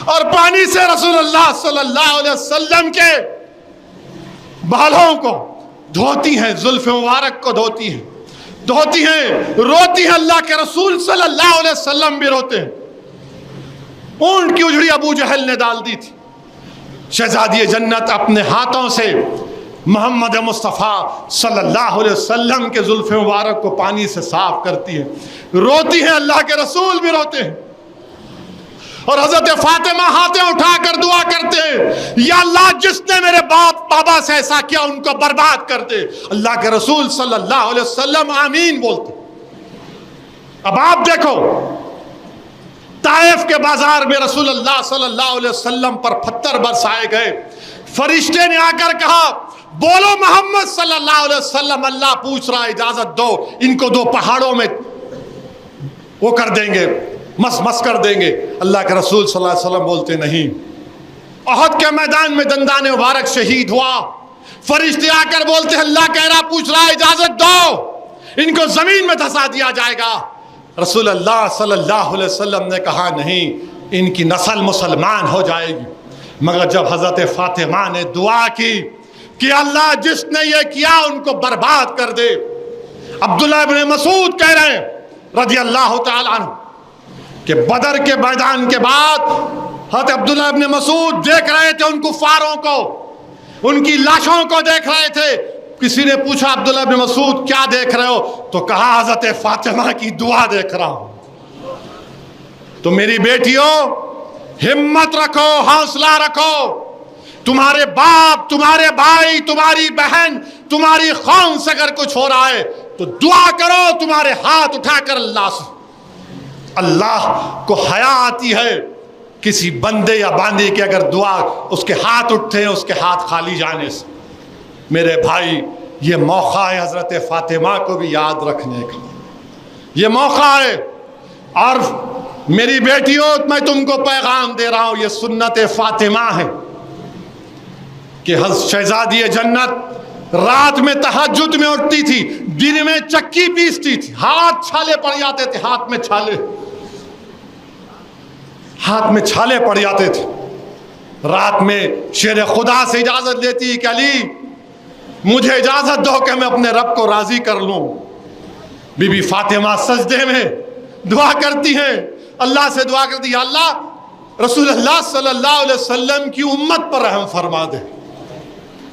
S2: اور پانی سے رسول اللہ صلی اللہ علیہ وسلم کے بالوں کو دھوتی ہیں، زلف مبارک کو دھوتی ہیں، روتی ہیں۔ اللہ کے رسول صلی اللہ علیہ وسلم بھی روتے ہیں۔ اونٹ کی اجڑی ابو جہل نے ڈال دی تھی۔ شہزادی جنت اپنے ہاتھوں سے محمد مصطفیٰ صلی اللہ علیہ وسلم کے زلف مبارک کو پانی سے صاف کرتی ہے، روتی ہیں، اللہ کے رسول بھی روتے ہیں۔ اور حضرت فاطمہ ہاتھیں اٹھا کر دعا کرتے ہیں، یا اللہ جس نے میرے باپ بابا سے ایسا کیا ان کو برباد کر دے۔ اللہ کے رسول صلی اللہ علیہ وسلم آمین بولتے۔ اب آپ دیکھو طائف کے بازار میں رسول اللہ صلی اللہ علیہ وسلم پر پتھر برسائے گئے۔ فرشتے نے آ کر کہا بولو محمد صلی اللہ علیہ وسلم، اللہ پوچھ رہا ہے، اجازت دو، ان کو دو پہاڑوں میں وہ کر دیں گے، مس کر دیں گے۔ اللہ کے رسول صلی اللہ علیہ وسلم بولتے نہیں۔ احد کے میدان میں دندان مبارک شہید ہوا، فرشتے آ کر بولتے اللہ کہہ رہا پوچھ رہا ہے، اجازت دو، ان کو زمین میں دھسا دیا جائے گا۔ رسول اللہ صلی اللہ علیہ وسلم نے کہا نہیں، ان کی نسل مسلمان ہو جائے گی۔ مگر جب حضرت فاطمہ نے دعا کی کہ اللہ جس نے یہ کیا ان کو برباد کر دے۔ عبداللہ ابن مسعود کہہ رہے ہیں رضی اللہ تعالیٰ عنہ کہ بدر کے میدان کے بعد حضرت عبداللہ ابن مسعود دیکھ رہے تھے ان کفاروں کو، ان کی لاشوں کو دیکھ رہے تھے۔ کسی نے پوچھا عبداللہ ابن مسعود کیا دیکھ رہے ہو؟ تو کہا حضرت فاطمہ کی دعا دیکھ رہا ہوں۔ تو میری بیٹیوں ہمت رکھو، حوصلہ رکھو، تمہارے باپ، تمہارے بھائی، تمہاری بہن، تمہاری قوم سے اگر کچھ ہو رہا ہے تو دعا کرو، تمہارے ہاتھ اٹھا کر اللہ سے۔ اللہ کو حیا آتی ہے کسی بندے یا باندی کے اگر دعا اس کے ہاتھ اٹھتے ہیں اس کے ہاتھ خالی جانے سے۔ میرے بھائی یہ موقع ہے حضرت فاطمہ کو بھی یاد رکھنے کا، یہ موقع ہے۔ اور میری بیٹیوں میں تم کو پیغام دے رہا ہوں، یہ سنت فاطمہ ہے کہ شہزادی جنت رات میں تہجد میں اٹھتی تھی، دن میں چکی پیستی تھی، ہاتھ چھالے پڑ جاتے تھے، ہاتھ میں چھالے پڑ جاتے تھے۔ رات میں شیر خدا سے اجازت لیتی کہ علی مجھے اجازت دو کہ میں اپنے رب کو راضی کر لوں۔ بی بی فاطمہ سجدے میں دعا کرتی ہیں، اللہ سے دعا کرتی ہے اللہ رسول اللہ صلی اللہ علیہ وسلم کی امت پر رحم فرما دے،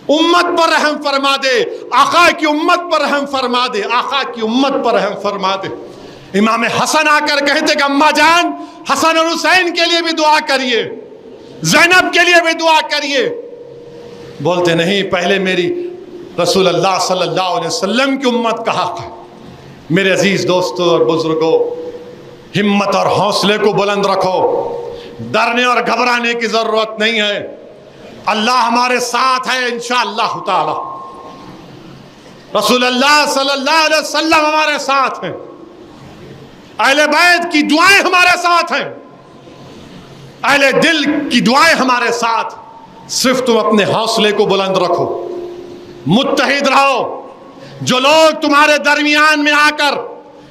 S2: امت پر رحم فرما دے، آقا کی امت پر رحم فرما دے، آقا کی امت پر رحم فرما دے۔ امام حسن آ کر کہتے کہ اماں جان حسن اور حسین کے لیے بھی دعا کریے، زینب کے لیے بھی دعا کریے۔ بولتے نہیں، پہلے میری رسول اللہ صلی اللہ علیہ وسلم کی امت کا حق ہے۔ میرے عزیز دوستوں اور بزرگوں، ہمت اور حوصلے کو بلند رکھو، ڈرنے اور گھبرانے کی ضرورت نہیں ہے۔ اللہ ہمارے ساتھ ہے انشاءاللہ تعالی. رسول اللہ صلی اللہ علیہ وسلم ہمارے ساتھ ہیں. اہل بیت کی دعائیں ہمارے ساتھ ہیں. اہل دل کی دعائیں ہمارے ساتھ. صرف تم اپنے حوصلے کو بلند رکھو, متحد رہو. جو لوگ تمہارے درمیان میں آ کر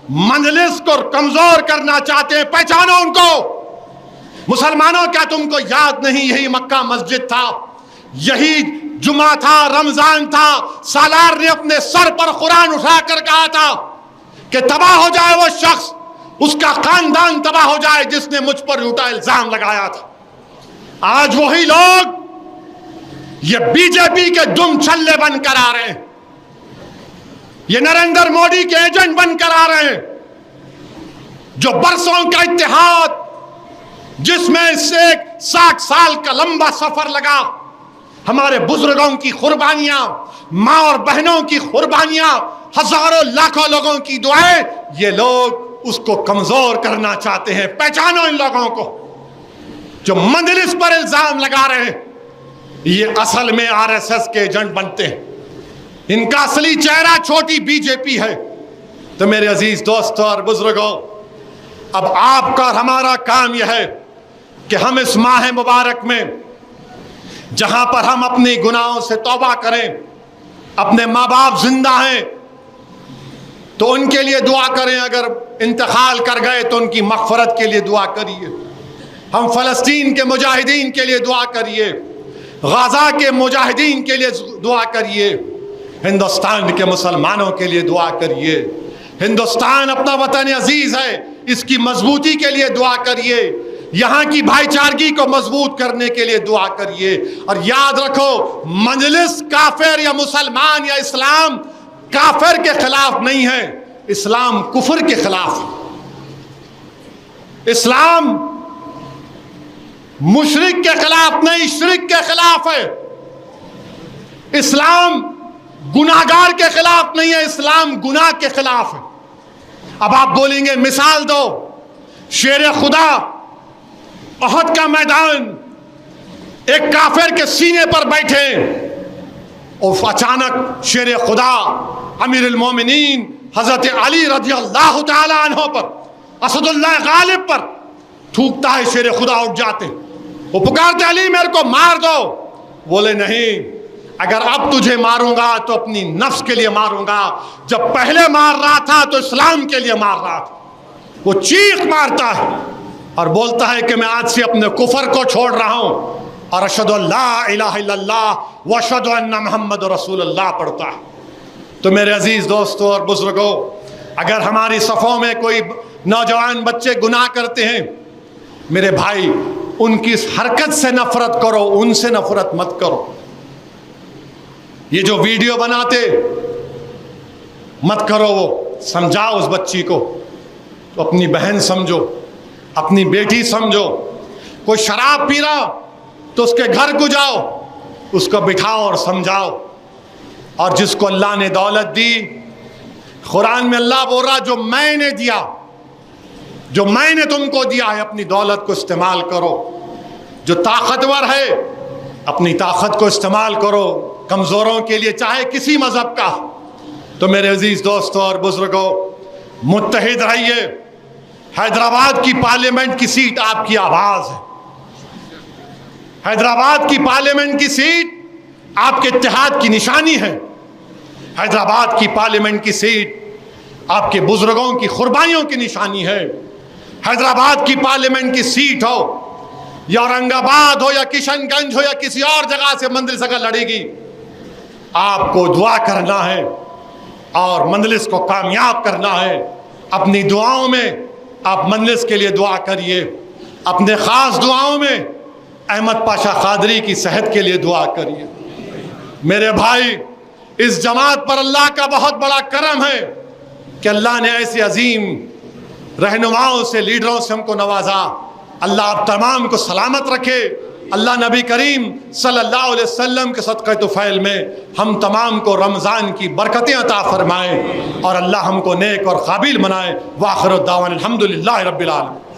S2: مجلس کو کمزور کرنا چاہتے ہیں, پہچانو ان کو. مسلمانوں, کیا تم کو یاد نہیں یہی مکہ مسجد تھا, یہی جمعہ تھا, رمضان تھا, سالار نے اپنے سر پر قرآن اٹھا کر کہا تھا کہ تباہ ہو جائے وہ شخص, اس کا خاندان تباہ ہو جائے جس نے مجھ پر جھوٹا الزام لگایا تھا. آج وہی لوگ یہ بی جے پی کے دم چھلے بن کر آ رہے ہیں, یہ نریندر موڈی کے ایجنٹ بن کر آ رہے ہیں, جو برسوں کا اتحاد جس میں سے 60 سال کا لمبا سفر لگا, ہمارے بزرگوں کی قربانیاں, ماں اور بہنوں کی قربانیاں, ہزاروں لاکھوں لوگوں کی دعائیں, یہ لوگ اس کو کمزور کرنا چاہتے ہیں. پہچانو ان لوگوں کو جو مجلس پر الزام لگا رہے ہیں, یہ اصل میں آر ایس ایس کے ایجنٹ بنتے ہیں. ان کا اصلی چہرہ چھوٹی بی جے پی ہے. تو میرے عزیز دوستوں اور بزرگوں, اب آپ کا اور ہمارا کام یہ ہے کہ ہم اس ماہ مبارک میں جہاں پر ہم اپنی گناہوں سے توبہ کریں, اپنے ماں باپ زندہ ہیں تو ان کے لیے دعا کریں, اگر انتقال کر گئے تو ان کی مغفرت کے لیے دعا کریے. ہم فلسطین کے مجاہدین کے لیے دعا کریے, غزہ کے مجاہدین کے لیے دعا کریے, ہندوستان کے مسلمانوں کے لیے دعا کریے. ہندوستان اپنا وطن عزیز ہے, اس کی مضبوطی کے لیے دعا کریے, یہاں کی بھائی چارگی کو مضبوط کرنے کے لیے دعا کریے. اور یاد رکھو, مجلس کافر یا مسلمان یا اسلام کافر کے خلاف نہیں ہے, اسلام کفر کے خلاف ہے. اسلام مشرک کے خلاف نہیں, شرک کے خلاف ہے. اسلام گناہگار کے خلاف نہیں ہے, اسلام گناہ کے خلاف ہے. اب آپ بولیں گے مثال دو, شیر خدا احد کا میدان, ایک کافر کے سینے پر بیٹھے اور اچانک شیر خدا امیر المومنین حضرت علی رضی اللہ تعالی عنہ پر, اسد اللہ غالب پر تھوکتا ہے, شیر خدا اٹھ جاتے, وہ پکارتے علی میرے کو مار دو. بولے نہیں, اگر اب تجھے ماروں گا تو اپنی نفس کے لیے ماروں گا, جب پہلے مار رہا تھا تو اسلام کے لیے مار رہا تھا. وہ چیخ مارتا ہے اور بولتا ہے کہ میں آج سے اپنے کفر کو چھوڑ رہا ہوں اور اشہد ان لا الہ الا اللہ و اشہد ان محمد رسول اللہ پڑھتا ہے. تو میرے عزیز دوستوں اور بزرگوں, اگر ہماری صفوں میں کوئی نوجوان بچے گناہ کرتے ہیں, میرے بھائی ان کی اس حرکت سے نفرت کرو, ان سے نفرت مت کرو. یہ جو ویڈیو بناتے مت کرو, وہ سمجھاؤ اس بچی کو, تو اپنی بہن سمجھو, اپنی بیٹی سمجھو. کوئی شراب پی رہا تو اس کے گھر کو جاؤ, اس کو بٹھاؤ اور سمجھاؤ. اور جس کو اللہ نے دولت دی, قرآن میں اللہ بول رہا جو میں نے دیا, جو میں نے تم کو دیا ہے, اپنی دولت کو استعمال کرو. جو طاقتور ہے اپنی طاقت کو استعمال کرو کمزوروں کے لیے, چاہے کسی مذہب کا. تو میرے عزیز دوستوں اور بزرگوں, متحد رہیے. حیدرآباد کی پارلیمنٹ کی سیٹ آپ کی آواز ہے, حیدرآباد کی پارلیمنٹ کی سیٹ آپ کے اتحاد کی نشانی ہے. حیدرآباد کی پارلیمنٹ کی سیٹ آپ کے بزرگوں کی قربانیوں کی نشانی ہے. حیدرآباد کی پارلیمنٹ کی سیٹ ہو یا اورنگ آباد ہو یا کشن گنج ہو یا کسی اور جگہ سے مجلس اگر لڑے گی, آپ کو دعا کرنا ہے اور مجلس کو کامیاب کرنا ہے. اپنی دعاؤں میں آپ مجلس کے لیے دعا کریے, اپنے خاص دعاؤں میں احمد پاشا قادری کی صحت کے لیے دعا کریے. میرے بھائی, اس جماعت پر اللہ کا بہت بڑا کرم ہے کہ اللہ نے ایسے عظیم رہنماؤں سے, لیڈروں سے ہم کو نوازا. اللہ آپ تمام کو سلامت رکھے. اللہ نبی کریم صلی اللہ علیہ وسلم کے صدقہ طفیل میں ہم تمام کو رمضان کی برکتیں عطا فرمائے اور اللہ ہم کو نیک اور قابل بنائے. وآخر الدعوانا الحمدللہ رب العالمین.